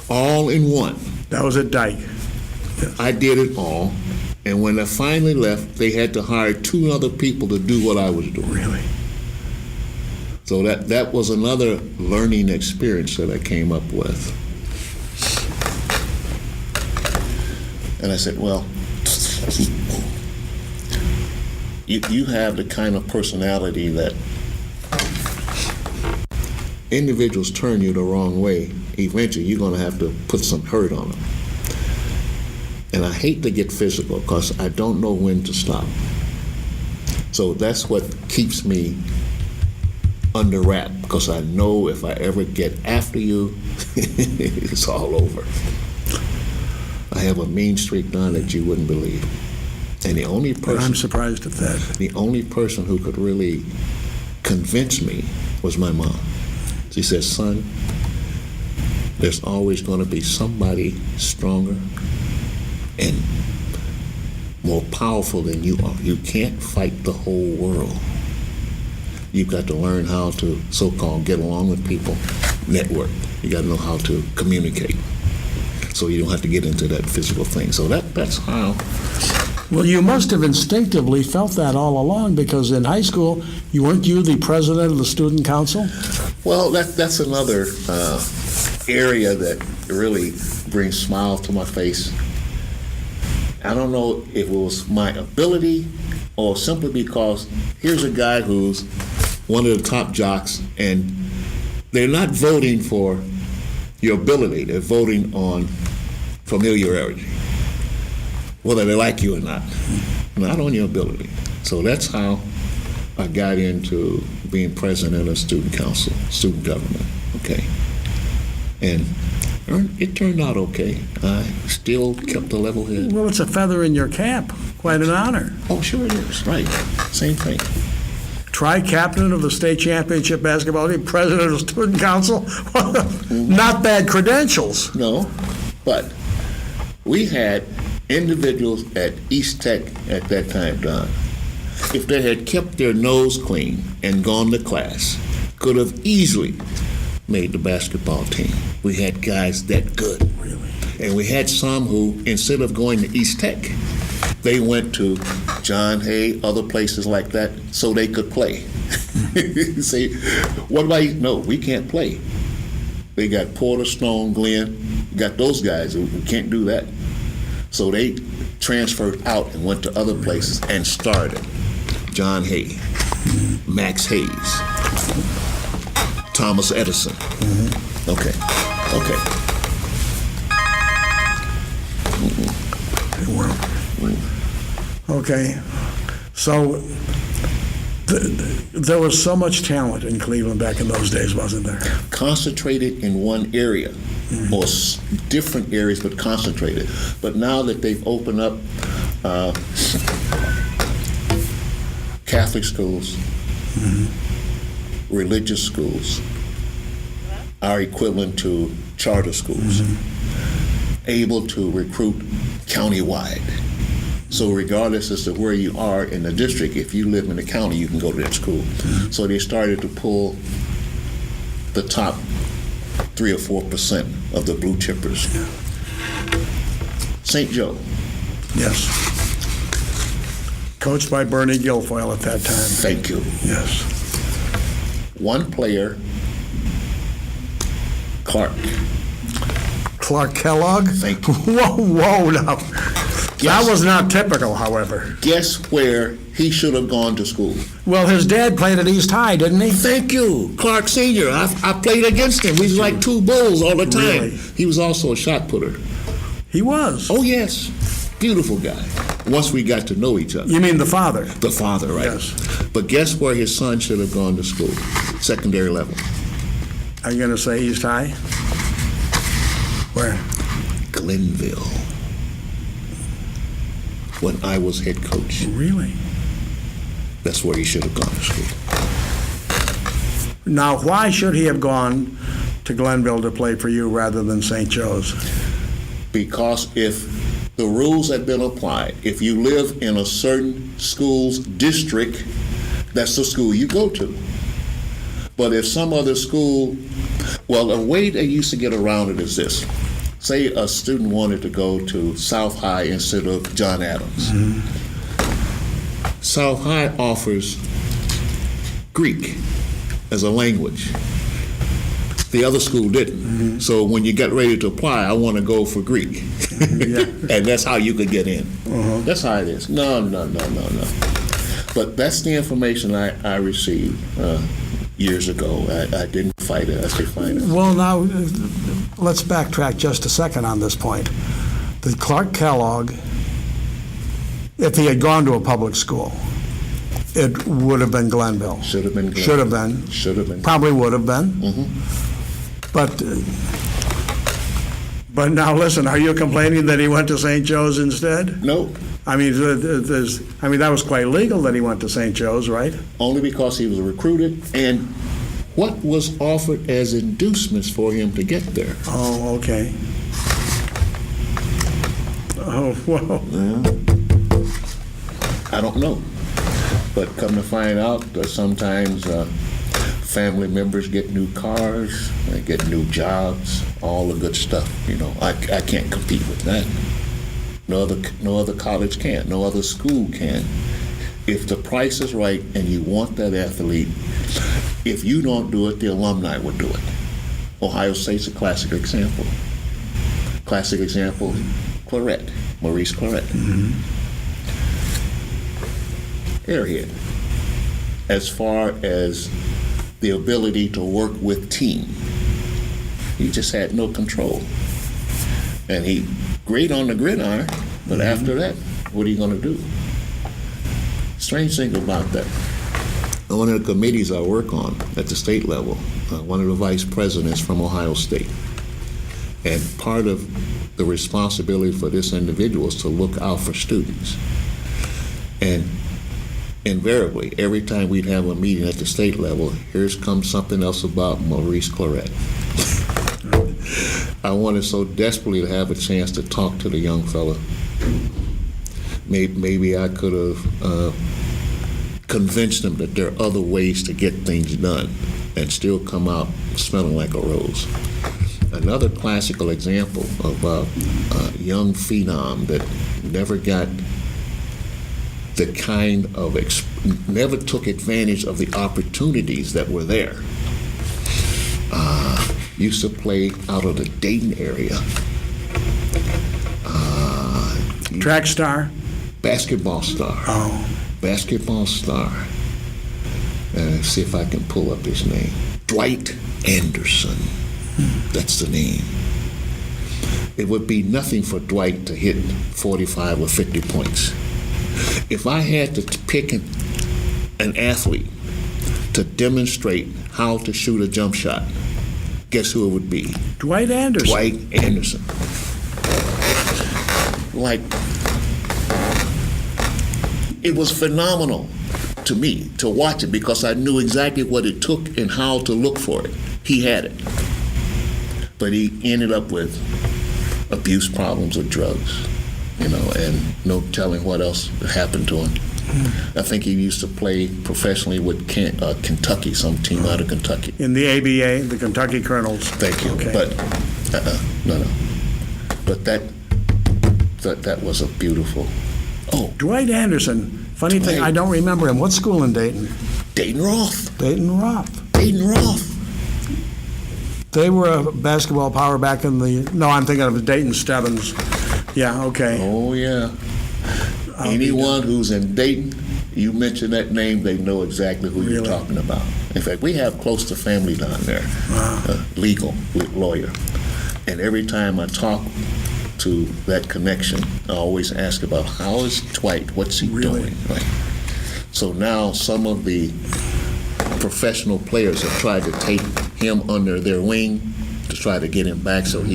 all in one. That was at Dyke. I did it all, and when I finally left, they had to hire 2 other people to do what I was doing. Really? So that was another learning experience that I came up with. And I said, well, you have the kind of personality that individuals turn you the wrong way. Eventually, you're going to have to put some hurt on them. And I hate to get physical because I don't know when to stop. So that's what keeps me under wrap, because I know if I ever get after you, it's all over. I have a mean streak now that you wouldn't believe. And the only But I'm person, surprised at that. the only person who could really convince me was my mom. She says, son, there's always going to be somebody stronger and more powerful than you are. You can't fight the whole world. You've got to learn how to so-called get along with people, network. You got to know how to communicate, so you don't have to get into that physical thing. So that's how. Well, you must have instinctively felt that all along, because in high school, weren't you the president of the student council? Well, that's another area that really brings smiles to my face. I don't know if it was my ability or simply because here's a guy who's one of the top jocks, and they're not voting for your ability. They're voting on familiarity, whether they like you or not on your ability. So that's how I got into being president of student council, student government, okay? And it turned out okay. I still kept a level head. Well, it's a feather in your cap. Quite an honor. Oh, sure it is, right. Same thing. Tri-captain of the state championship basketball team, president of the student council. Not bad credentials. No, but we had individuals at East Tech at that time, Don, if they had kept their nose clean and gone to class, could have easily made the basketball team. We had guys that good. Really? And we had some who, instead of going to East Tech, they went to John Hay, other places like that, so they could play. Say, what about you? No, we can't play. They got Porter, Stone, Glenn, got those guys who can't do that. So they transferred out and went to other places and started. John Hay, Max Hayes, Thomas Edison. Okay. Okay. Okay, so there was so much talent in Cleveland back in those days, wasn't there? Concentrated in one area, or different areas, but concentrated. But now that they've opened up Catholic schools, religious schools, our equivalent to charter schools, able to recruit countywide. So regardless as to where you are in the district, if you live in the county, you can go to that school. So they started to pull the top 3 or 4% of the blue chippers. St. Joe. Yes. Coached by Bernie Guilfoyle at that time. Thank you. Yes. One player, Clark Kellogg? Thank you. Whoa, now. Yes. That was not typical, however. Guess where he should have gone to school? Well, his dad played at East High, didn't he? Thank you. Clark Sr. I played against him. We was like two bulls all the time. Really? He was also a shot putter. He was. Oh, yes. Beautiful guy. Once we got to know each other. You mean the father? The father, right? Yes. But guess where his son should have gone to school? Secondary level. Are you going to say East High? Where? Glenville. When I was head coach. Really? That's where he should have gone to school. Now, why should he have gone to Glenville to play for you rather than St. Joe's? Because if the rules had been applied, if you live in a certain school's district, that's the school you go to. But if some other school, well, the way they used to get around it is this. Say a student wanted to go to South High instead of John Adams. South High offers Greek as a language. The other school didn't. So when you got ready to apply, I want to go for Greek. And that's how you could get in. That's how it is. No. But that's the information I received years ago. I didn't fight it. I said fight it. Well, now, let's backtrack just a second on this point. The Clark Kellogg, if he had gone to a public school, it would have been Glenville. Should have been Glenville. Should have been. Should have been. Probably would have been. But now listen, are you complaining that he went to St. Joe's instead? No. I mean, that was quite legal that he went to St. Joe's, right? Only because he was recruited and what was offered as inducements for him to get there. Oh, okay. Oh, whoa. I don't know. But come to find out, sometimes family members get new cars, they get new jobs, all the good stuff. You know, I can't compete with that. No other college can. No other school can. If the price is right and you want that athlete, if you don't do it, the alumni will do it. Ohio State's a classic example. Classic example, Claret, Maurice Claret. Airhead. As far as the ability to work with team, he just had no control. And he great on the gridiron, but after that, what are you going to do? Strange thing about that. One of the committees I work on at the state level, one of the vice presidents from Ohio State. And part of the responsibility for this individual is to look out for students. And invariably, every time we'd have a meeting at the state level, here's comes something else about Maurice Claret. I wanted so desperately to have a chance to talk to the young fella. Maybe I could have convinced him that there are other ways to get things done and still come out smelling like a rose. Another classical example of a young phenom that never got the kind of, never took advantage of the opportunities that were there. Used to play out of the Dayton area. Track star? Basketball star. Oh. Basketball star. See if I can pull up his name. Dwight Anderson. That's the name. It would be nothing for Dwight to hit 45 or 50 points. If I had to pick an athlete to demonstrate how to shoot a jump shot, guess who it would be? Dwight Anderson. Dwight Anderson. Like, it was phenomenal to me to watch it because I knew exactly what it took and how to look for it. He had it. But he ended up with abuse problems with drugs, and no telling what else happened to him. I think he used to play professionally with Kentucky, some team out of Kentucky. In the ABA, the Kentucky Colonels. Thank you. Okay. But no. But that was a beautiful. Oh, Dwight Anderson. Funny thing, I don't remember him. What school in Dayton? Dayton Roth. Dayton Roth. Dayton Roth. They were a basketball power back in the. No, I'm thinking of Dayton Stebbins. Yeah. Okay. Oh yeah. Anyone who's in Dayton, you mention that name, they know exactly who you're talking about. In fact, we have close to family down there, legal lawyer, and every time I talk to that connection, I always ask about how is Dwight, what's he doing? Right. So now some of the professional players have tried to take him under their wing to try to get him back. So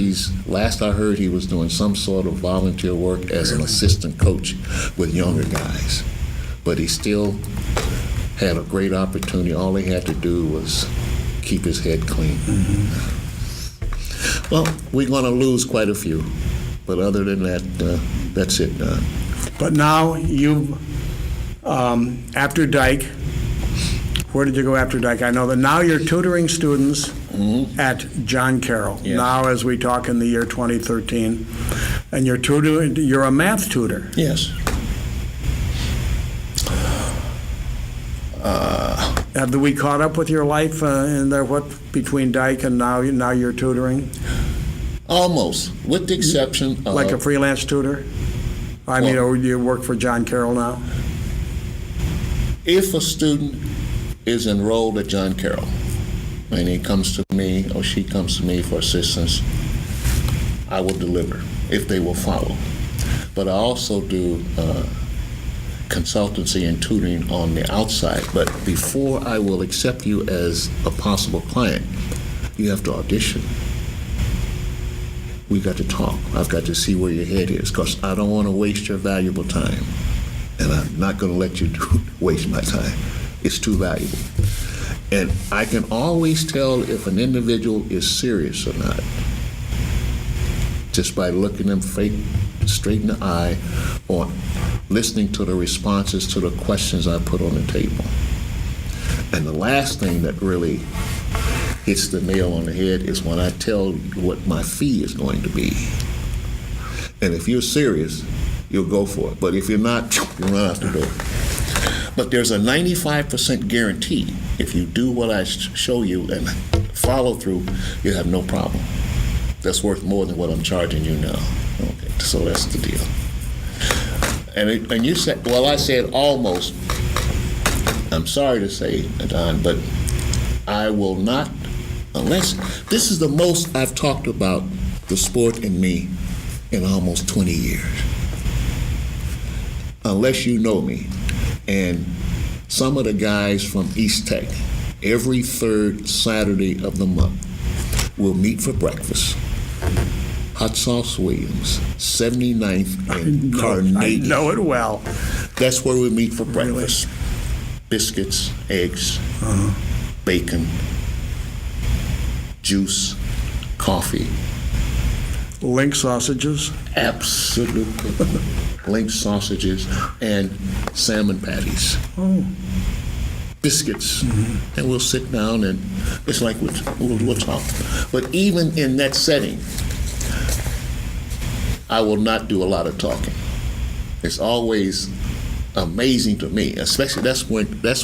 last I heard, he was doing some sort of volunteer work as an assistant coach with younger guys. But he still had a great opportunity. All he had to do was keep his head clean. Mm-hmm. Well, we're going to lose quite a few. But other than that, that's it, Don. But now you, after Dyke, where did you go after Dyke? I know that now you're tutoring students at John Carroll. Yes. Now, as we talk in the year 2013, and you're a math tutor. Yes. Have we caught up with your life in there? What between Dyke and now you're tutoring? Almost, with the exception of... Like a freelance tutor? Or you work for John Carroll now? If a student is enrolled at John Carroll and he comes to me or she comes to me for assistance, I will deliver if they will follow. But I also do consultancy and tutoring on the outside. But before I will accept you as a possible client, you have to audition. We got to talk. I've got to see where your head is because I don't want to waste your valuable time. And I'm not going to let you waste my time. It's too valuable. And I can always tell if an individual is serious or not just by looking them straight in the eye or listening to the responses to the questions I put on the table. And the last thing that really hits the nail on the head is when I tell you what my fee is going to be. And if you're serious, you'll go for it. But if you're not, you run out the door. But there's a 95% guarantee if you do what I show you and follow through, you have no problem. That's worth more than what I'm charging you now. Okay, so that's the deal. And you said, well, I said almost. I'm sorry to say, Don, but I will not, unless, this is the most I've talked about the sport and me in almost 20 years. Unless you know me. And some of the guys from East Tech, every third Saturday of the month, will meet for breakfast. Hot Sauce Williams, 79th and Carnegie. I know it well. That's where we meet for breakfast. Really? Biscuits, eggs, bacon, juice, coffee. Link sausages? Absolutely. Link sausages and salmon patties. Oh. Biscuits. And we'll sit down and it's like we'll talk. But even in that setting, I will not do a lot of talking. It's always amazing to me, especially that's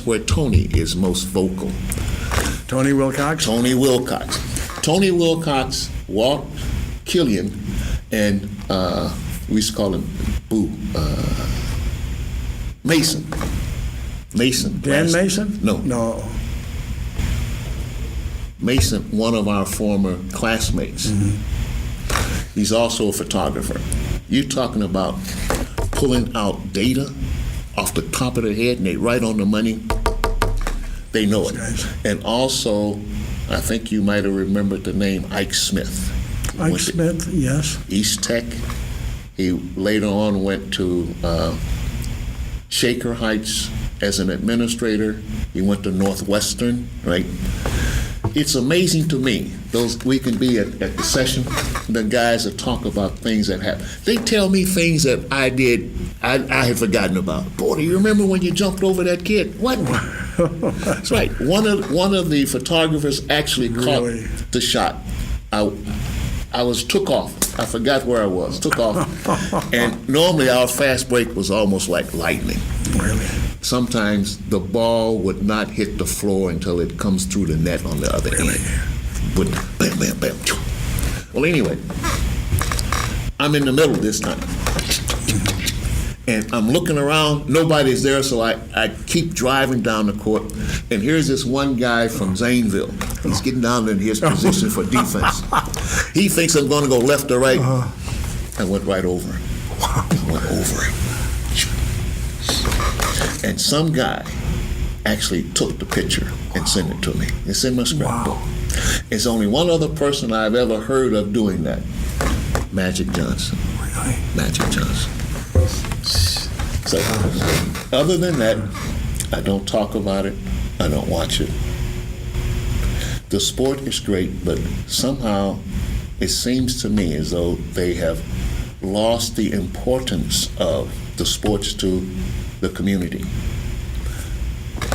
where Tony is most vocal. Tony Wilcox? Tony Wilcox. Tony Wilcox, Walt Killian, and we used to call him Boo. Mason. Dan Mason? No. No. Mason, one of our former classmates. He's also a photographer. You're talking about pulling out data off the top of their head, and they right on the money. They know it. And also, I think you might have remembered the name Ike Smith. Ike Smith, yes. East Tech. He later on went to Shaker Heights as an administrator. He went to Northwestern, right? It's amazing to me, we can be at the session, the guys that talk about things that happen. They tell me things that I did, I had forgotten about. Boy, do you remember when you jumped over that kid? What? That's right. One of the photographers actually caught the shot. I took off. I forgot where I was. Took off. And normally our fast break was almost like lightning. Really? Sometimes the ball would not hit the floor until it comes through the net on the other end. Would bam, bam, bam. Well, anyway, I'm in the middle this time. And I'm looking around, nobody's there, so I keep driving down the court, and here's this one guy from Zanesville. He's getting down in his position for defense. He thinks I'm going to go left or right. I went right over him. I went over him. And some guy actually took the picture and sent it to me. It's in my scrapbook. It's only one other person I've ever heard of doing that. Magic Johnson. Really? Magic Johnson. So, other than that, I don't talk about it. I don't watch it. The sport is great, but somehow it seems to me as though they have lost the importance of the sports to the community.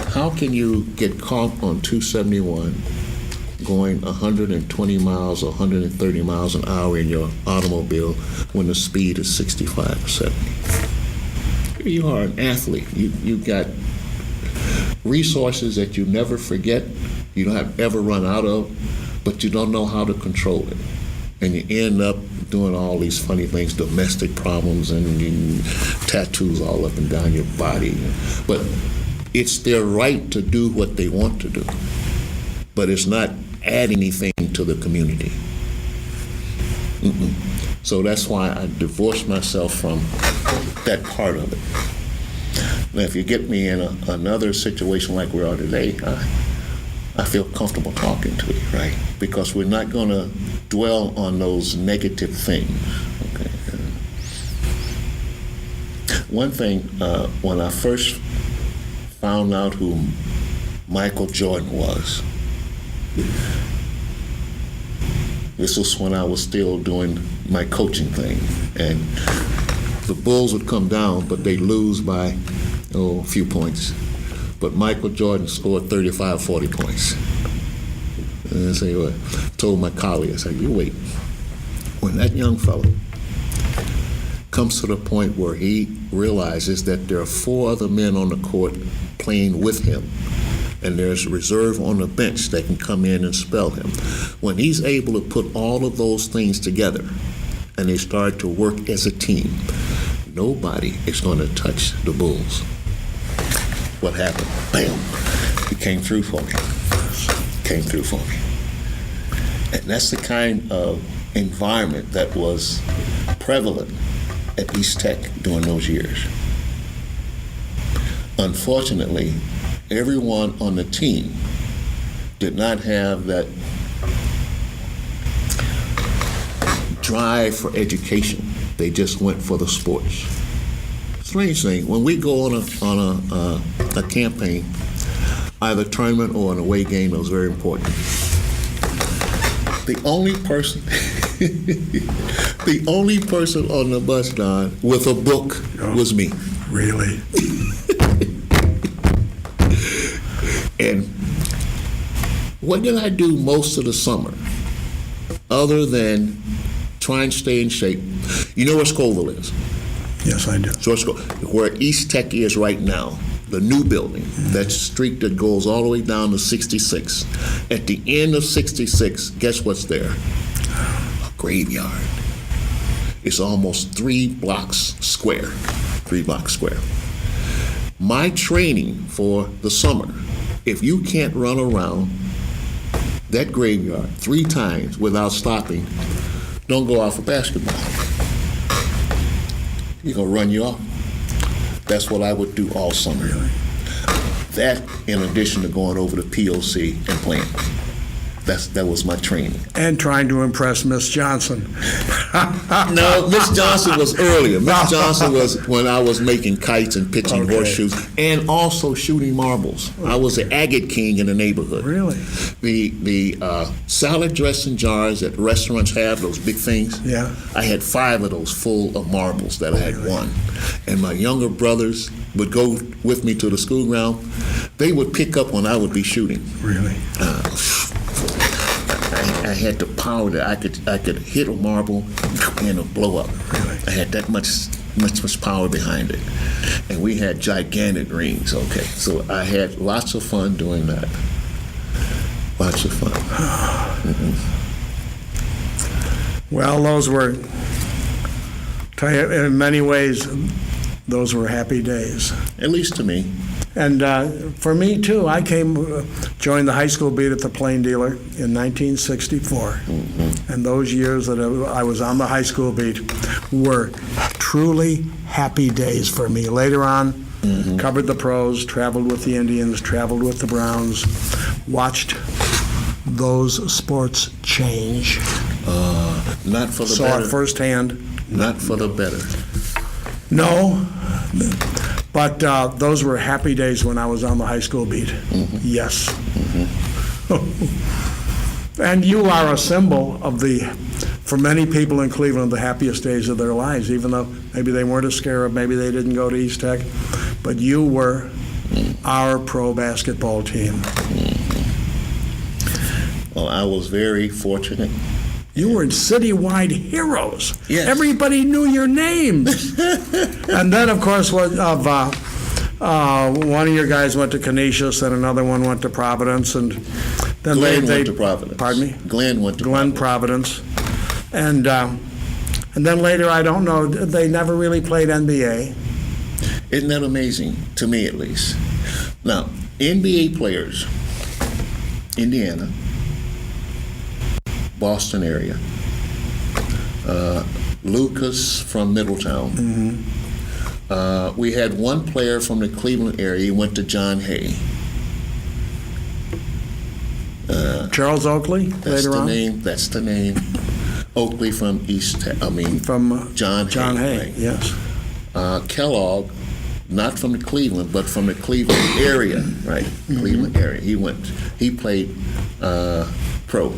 How can you get caught on 271 going 120 miles or 130 miles an hour in your automobile when the speed is 65 or 70? You are an athlete. You've got resources that you never forget, you don't have ever run out of, but you don't know how to control it. And you end up doing all these funny things, domestic problems and tattoos all up and down your body. But it's their right to do what they want to do. But it's not adding anything to the community. So that's why I divorced myself from that part of it. Now, if you get me in another situation like we are today, I feel comfortable talking to you, right? Because we're not going to dwell on those negative things. Okay. One thing, when I first found out who Michael Jordan was, this was when I was still doing my coaching thing, and the Bulls would come down, but they'd lose by a few points. But Michael Jordan scored 35, 40 points. And I say, well, told my colleague, I said, you wait. When that young fellow comes to the point where he realizes that there are 4 other men on the court playing with him, and there's a reserve on the bench that can come in and spell him. When he's able to put all of those things together and they start to work as a team, nobody is going to touch the Bulls. What happened? Bam! He came through for me. Came through for me. And that's the kind of environment that was prevalent at East Tech during those years. Unfortunately, everyone on the team did not have that drive for education. They just went for the sports. Strange thing, when we go on a campaign, either tournament or an away game, that was very important. The only person on the bus, Don, with a book was me. Really? And what did I do most of the summer other than try and stay in shape? You know where Scoville is? Yes, I do. So where East Tech is right now, the new building, that street that goes all the way down to 66. At the end of 66, guess what's there? A graveyard. It's almost 3 blocks square. 3 blocks square. My training for the summer, if you can't run around that graveyard 3 times without stopping, don't go out for basketball. He's going to run you off. That's what I would do all summer. That, in addition to going over to POC and playing. That was my training. And trying to impress Miss Johnson. No, Miss Johnson was earlier. Miss Johnson was when I was making kites and pitching horseshoes, and also shooting marbles. I was the agate king in the neighborhood. Really? The salad dressing jars that restaurants have, those big things. Yeah. I had 5 of those full of marbles that I had won, and my younger brothers would go with me to the school ground. They would pick up when I would be shooting. Really? I had the power that I could hit a marble and it'll blow up. Really? I had that much power behind it. And we had gigantic rings, okay. So I had lots of fun doing that. Lots of fun. Well, those were, tell you, in many ways, those were happy days. At least to me. And for me, too, I joined the high school beat at the Plain Dealer in 1964. And those years that I was on the high school beat were truly happy days for me. Later on, covered the pros, traveled with the Indians, traveled with the Browns, watched those sports change. Not for the Saw better. it firsthand. Not for the better. No. But those were happy days when I was on the high school beat. Yes. And you are a symbol of for many people in Cleveland, the happiest days of their lives, even though maybe they weren't a Scarab, maybe they didn't go to East Tech, but you were our pro basketball team. Well, I was very fortunate. You were citywide heroes. Yes. Everybody knew your names. And then, of course, one of your guys went to Canisius, and another one went to Providence, and then Glenn went to Providence. Pardon me? Glenn went to Glenn Providence, and then later, I don't know, they never really played NBA. Isn't that amazing, to me at least? Now, NBA players, Indiana, Boston area, Lucas from Middletown. We had one player from the Cleveland area. He went to John Hay. Charles Oakley, That's later the on? name. That's the name. Oakley from From John Hay. Hay, yes. Kellogg, not from the Cleveland, but from the Cleveland area, right? Cleveland area. He played pro.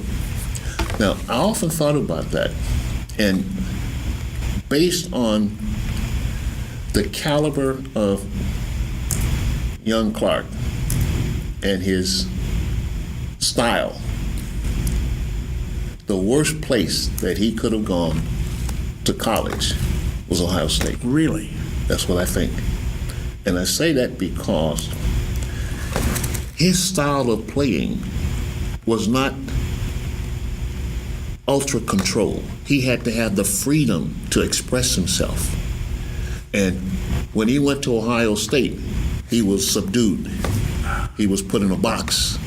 Now, I often thought about that, and based on the caliber of young Clark and his style, the worst place that he could have gone to college was Ohio State. Really? That's what I think. And I say that because his style of playing was not ultra control. He had to have the freedom to express himself. And when he went to Ohio State, he was subdued. He was put in a box.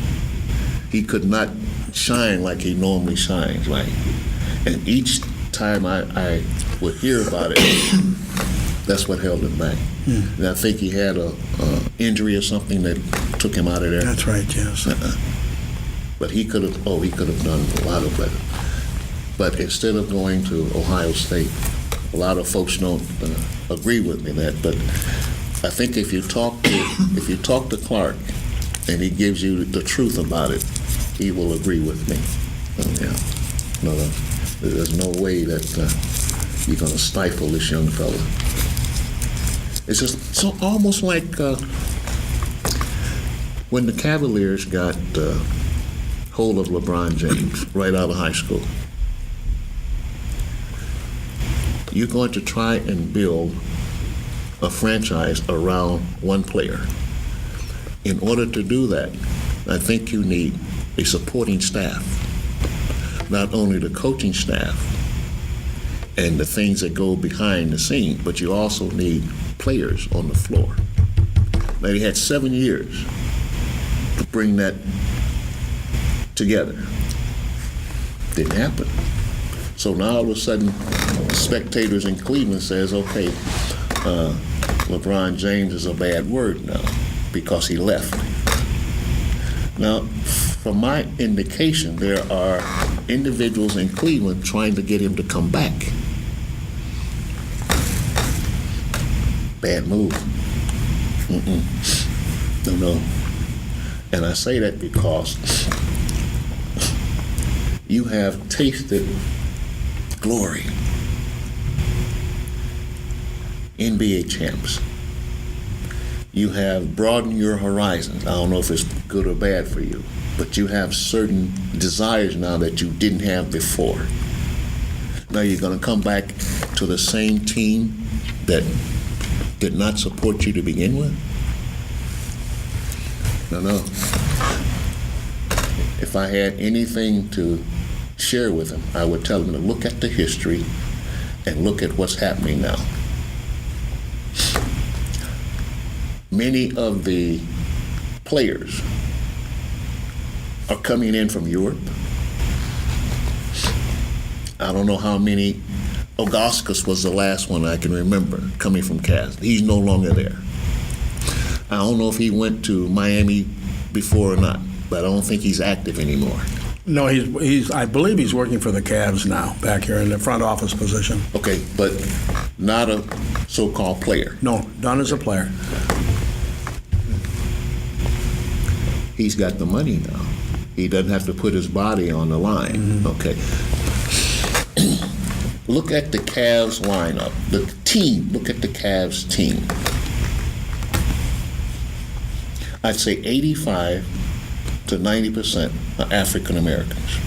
He could not shine like he normally shines, right? And each time I would hear about it, that's what held him back. And I think he had a injury or something that took him out of there. That's right, yes. But he could have done a lot of better. But instead of going to Ohio State, a lot of folks don't agree with me that. But I think if you talk to Clark and he gives you the truth about it, he will agree with me. No, there's no way that you're going to stifle this young fella. It's just almost like when the Cavaliers got hold of LeBron James right out of high school. You're going to try and build a franchise around one player. In order to do that, I think you need a supporting staff. Not only the coaching staff and the things that go behind the scenes, but you also need players on the floor. Now, he had 7 years to bring that together. Didn't happen. So now all of a sudden, spectators in Cleveland says, okay, LeBron James is a bad word now because he left. Now, from my indication, there are individuals in Cleveland trying to get him to come back. Bad move. No. And I say that because you have tasted glory. NBA champs. You have broadened your horizons. I don't know if it's good or bad for you, but you have certain desires now that you didn't have before. Now you're going to come back to the same team that did not support you to begin with? No. If I had anything to share with him, I would tell him to look at the history and look at what's happening now. Many of the players are coming in from Europe. I don't know how many. Augauskas was the last one I can remember coming from Cavs. He's no longer there. I don't know if he went to Miami before or not, but I don't think he's active anymore. No, he's. I believe he's working for the Cavs now, back here in the front office position. Okay, but not a so-called player. No, done as a player. He's got the money now. He doesn't have to put his body on the line. Okay. Look at the Cavs lineup. The team, look at the Cavs team. I'd say 85 to 90% are African Americans.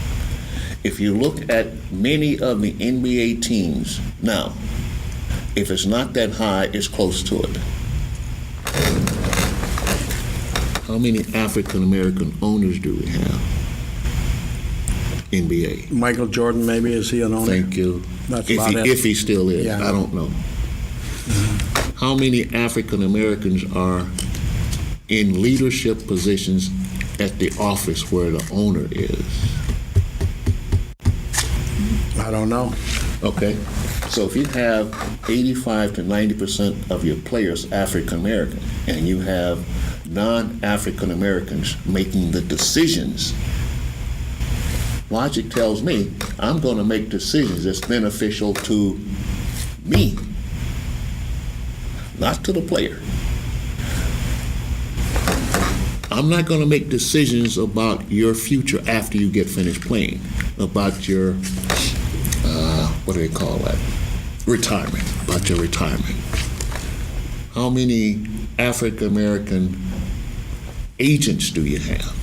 If you look at many of the NBA teams now, if it's not that high, it's close to it. How many African American owners do we have? NBA. Michael Jordan, maybe, is he an owner? Thank you. That's about it. If he still is, Yeah. I don't know. How many African Americans are in leadership positions at the office where the owner is? I don't know. Okay. So if you have 85 to 90% of your players African American, and you have non-African Americans making the decisions, logic tells me I'm going to make decisions that's beneficial to me, not to the player. I'm not going to make decisions about your future after you get finished playing, about your, what do they call that? Retirement, about your retirement. How many African American agents do you have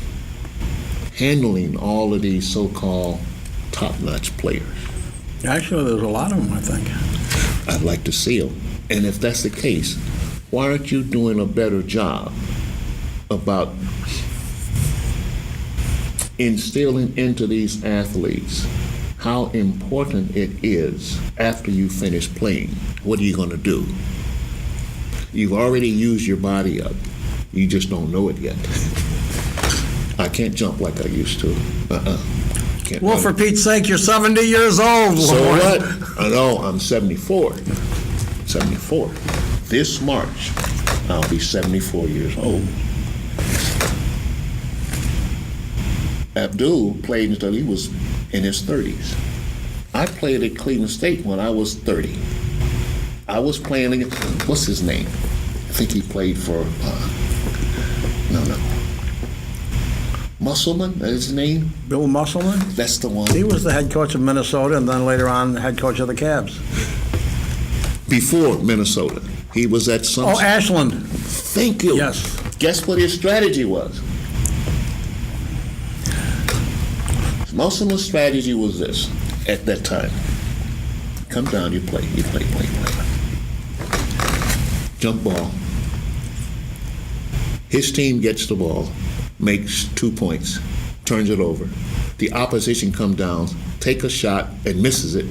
handling all of these so-called top-notch players? Actually, there's a lot of them, I think. I'd like to see them. And if that's the case, why aren't you doing a better job about instilling into these athletes how important it is after you finish playing? What are you going to do? You've already used your body up. You just don't know it yet. I can't jump like I used to. Can't Well, run. for Pete's sake, you're 70 years old. So Lord. what? I know, I'm 74. 74. This March, I'll be 74 years old. Abdul played until he was in his 30s. I played at Cleveland State when I was 30. I was playing against, what's his name? I think he played for, Musselman, is his name? Bill Musselman? That's the one. He was the head coach of Minnesota and then later on the head coach of the Cavs. Before Minnesota. He was at some... Oh, Ashland. Thank you. Yes. Guess what his strategy was? Musselman's strategy was this at that time. Come down, you play. Jump ball. His team gets the ball, makes 2 points, turns it over. The opposition comes down, take a shot, and misses it.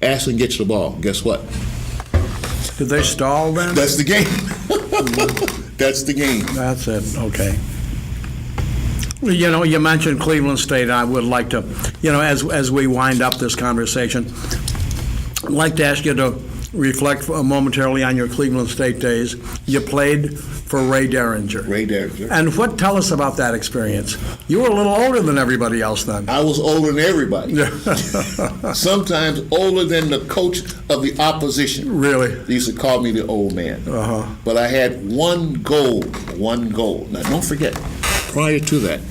Ashland gets the ball. Guess what? Did they stall then? That's the game. That's the game. That's it. Okay. You know, you mentioned Cleveland State. I would like to, you know, as we wind up this conversation, I'd like to ask you to reflect momentarily on your Cleveland State days. You played for Ray Derringer. Ray Derringer. And tell us about that experience. You were a little older than everybody else then. I was older than everybody. Sometimes older than the coach of the opposition. Really? They used to call me the old man. But I had one goal. Now, don't forget, prior to that,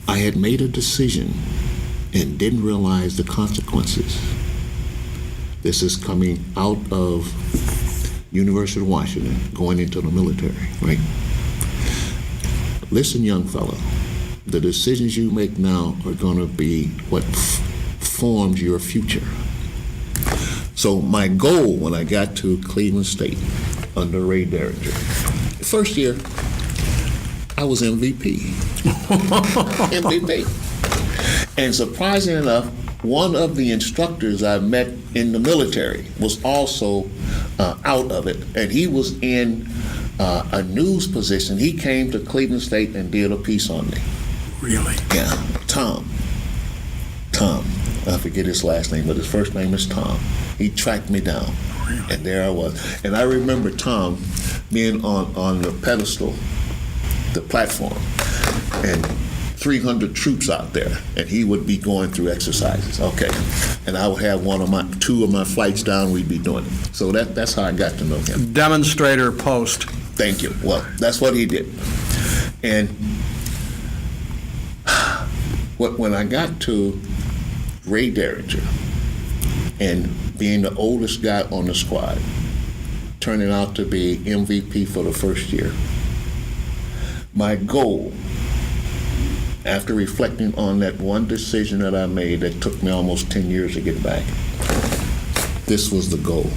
I had made a decision and didn't realize the consequences. This is coming out of University of Washington, going into the military, right? Listen, young fellow, the decisions you make now are going to be what forms your future. So my goal when I got to Cleveland State under Ray Derringer, first year, I was MVP. MVP. And surprisingly enough, one of the instructors I met in the military was also out of it, and he was in a news position. He came to Cleveland State and did a piece on me. Really? Yeah, Tom. I forget his last name, but his first name is Tom. He tracked me down, really? And there I was. And I remember Tom being on the pedestal, the platform, and 300 troops out there, and he would be going through exercises. Okay, and I would have two of my flights down. We'd be doing it. So that's how I got to know him. Demonstrator post. Thank you. Well, that's what he did. And when I got to Ray Derringer and being the oldest guy on the squad, turning out to be MVP for the first year, my goal, after reflecting on that one decision that I made that took me almost 10 years to get back, this was the goal.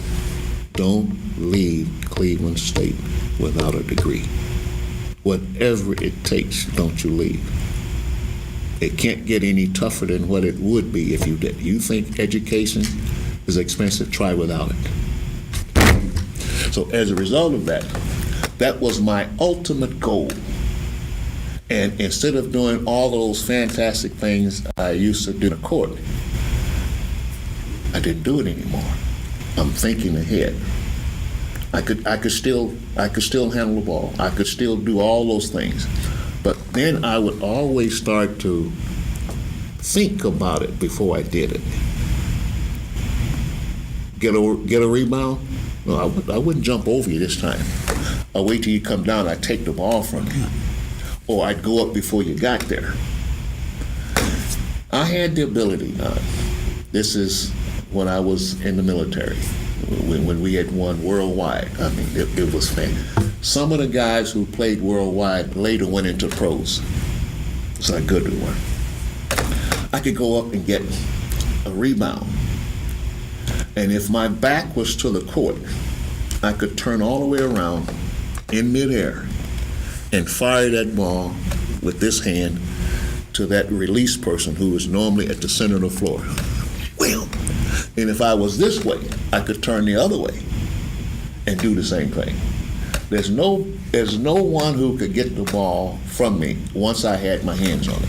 Don't leave Cleveland State without a degree. Whatever it takes, don't you leave. It can't get any tougher than what it would be if you did. You think education is expensive, try without it. So as a result of that, that was my ultimate goal. And instead of doing all those fantastic things I used to do in the court, I didn't do it anymore. I'm thinking ahead. I could still handle the ball. I could still do all those things. But then I would always start to think about it before I did it. Get a rebound? No, I wouldn't jump over you this time. I'll wait till you come down, I'd take the ball from you. Or I'd go up before you got there. I had the ability. This is when I was in the military, when we had won worldwide. I mean, it was fantastic. Some of the guys who played worldwide later went into pros. That's how good we were. I could go up and get a rebound. And if my back was to the court, I could turn all the way around in midair and fire that ball with this hand to that release person who is normally at the center of the floor. Well, and if I was this way, I could turn the other way and do the same thing. There's no one who could get the ball from me once I had my hands on it.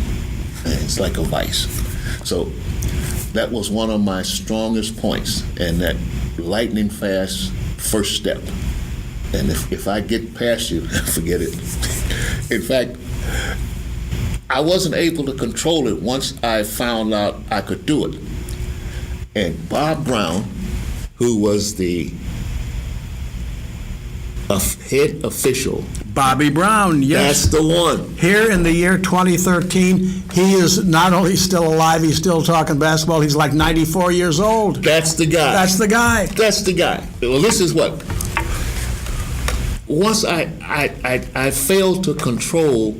And it's like a vice. So that was one of my strongest points, and that lightning fast first step. And if I get past you, forget it. In fact, I wasn't able to control it once I found out I could do it. And Bob Brown, who was the head official. Bobby Brown, yes. That's the one. Here in the year 2013, he is not only still alive, he's still talking basketball. He's like 94 years old. That's the guy. That's the guy. That's the guy. Well, this is what. Once I failed to control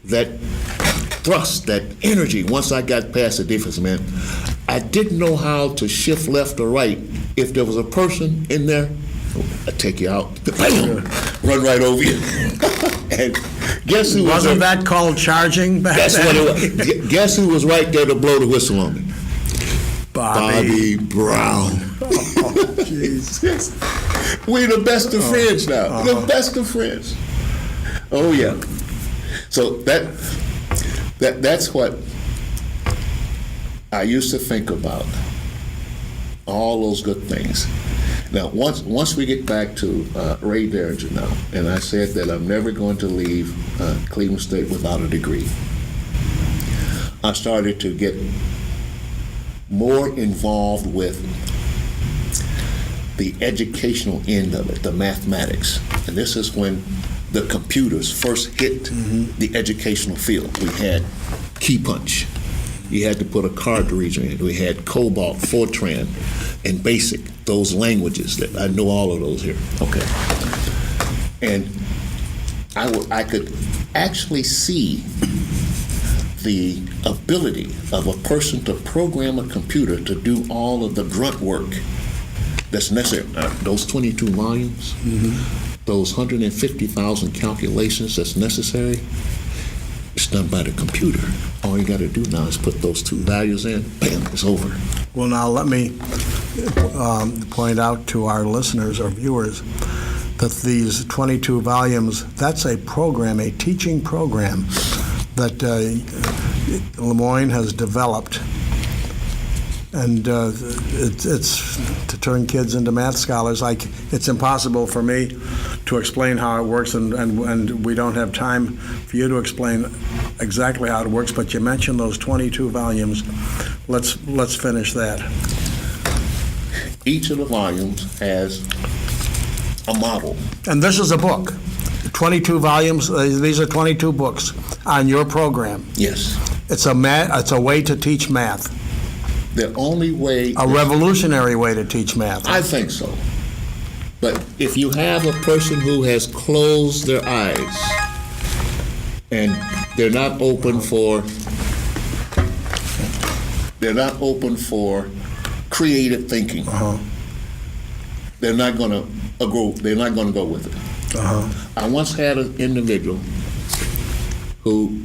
that thrust, that energy, once I got past the defense, man, I didn't know how to shift left or right. If there was a person in there, I'd take you out, bam, run right over you. And guess who wasn't that called charging back That's then? what it was. Guess who was right there to blow the whistle on me? Bobby Brown. Oh, Jesus. We're the best of friends now. The best of friends. Oh, yeah. So that's what I used to think about. All those good things. Now, once we get back to Ray Derringer now, and I said that I'm never going to leave Cleveland State without a degree, I started to get more involved with the educational end of it, the mathematics. And this is when the computers first hit the educational field. We had Key Punch. You had to put a cartridge in it. We had COBOL, Fortran, and BASIC, those languages that I know all of those here. Okay. And I could actually see the ability of a person to program a computer to do all of the grunt work that's necessary. Those 22 volumes, those 150,000 calculations that's necessary, it's done by the computer. All you got to do now is put those two values in, bam, it's over. Well, now let me point out to our listeners or viewers that these 22 volumes, that's a program, a teaching program that Lemoyne has developed. And it's to turn kids into math scholars. It's impossible for me to explain how it works, and we don't have time for you to explain exactly how it works, but you mentioned those 22 volumes. Let's finish that. Each of the volumes has a model. And this is a book. 22 volumes, these are 22 books on your program. Yes. It's a way to teach math. The only way... A revolutionary way to teach math. I think so. But if you have a person who has closed their eyes and they're not open for creative thinking, they're not going to go. They're not going to go with it. I once had an individual who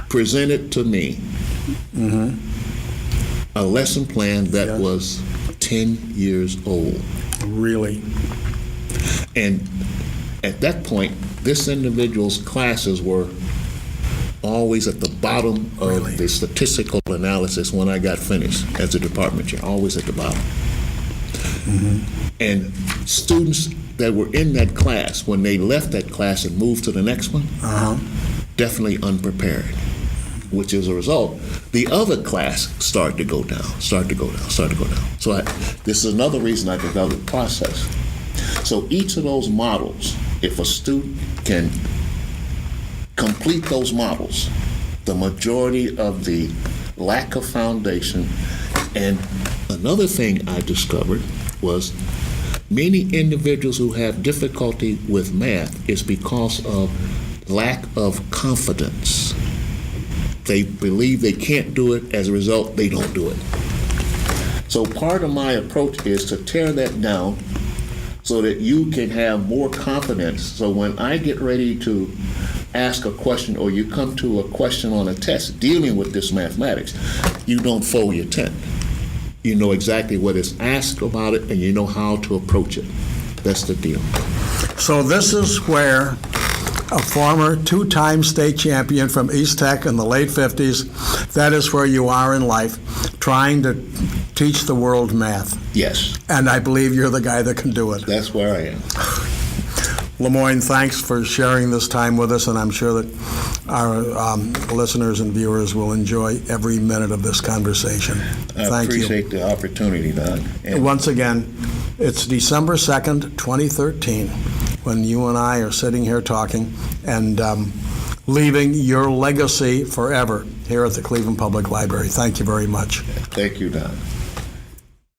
presented to me a lesson plan that was 10 years old. Really? And at that point, this individual's classes were always at the bottom of the statistical analysis when I got finished as a department chair, always at the bottom. And students that were in that class, when they left that class and moved to the next one, definitely unprepared, which as a result, the other class started to go down. So this is another reason I developed the process. So each of those models, if a student can complete those models, the majority of the lack of foundation. And another thing I discovered was many individuals who have difficulty with math is because of lack of confidence. They believe they can't do it. As a result, they don't do it. So part of my approach is to tear that down so that you can have more confidence. So when I get ready to ask a question or you come to a question on a test dealing with this mathematics, you don't fold your tent. You know exactly what is asked about it and you know how to approach it. That's the deal. So this is where a former two-time state champion from East Tech in the late 50s, that is where you are in life, trying to teach the world math. Yes. And I believe you're the guy that can do it. That's where I am. Lemoyne, thanks for sharing this time with us, and I'm sure that our listeners and viewers will enjoy every minute of this conversation. I appreciate the opportunity, Don. And once again, it's December 2nd, 2013, when you and I are sitting here talking and leaving your legacy forever here at the Cleveland Public Library. Thank you very much. Thank you, Don.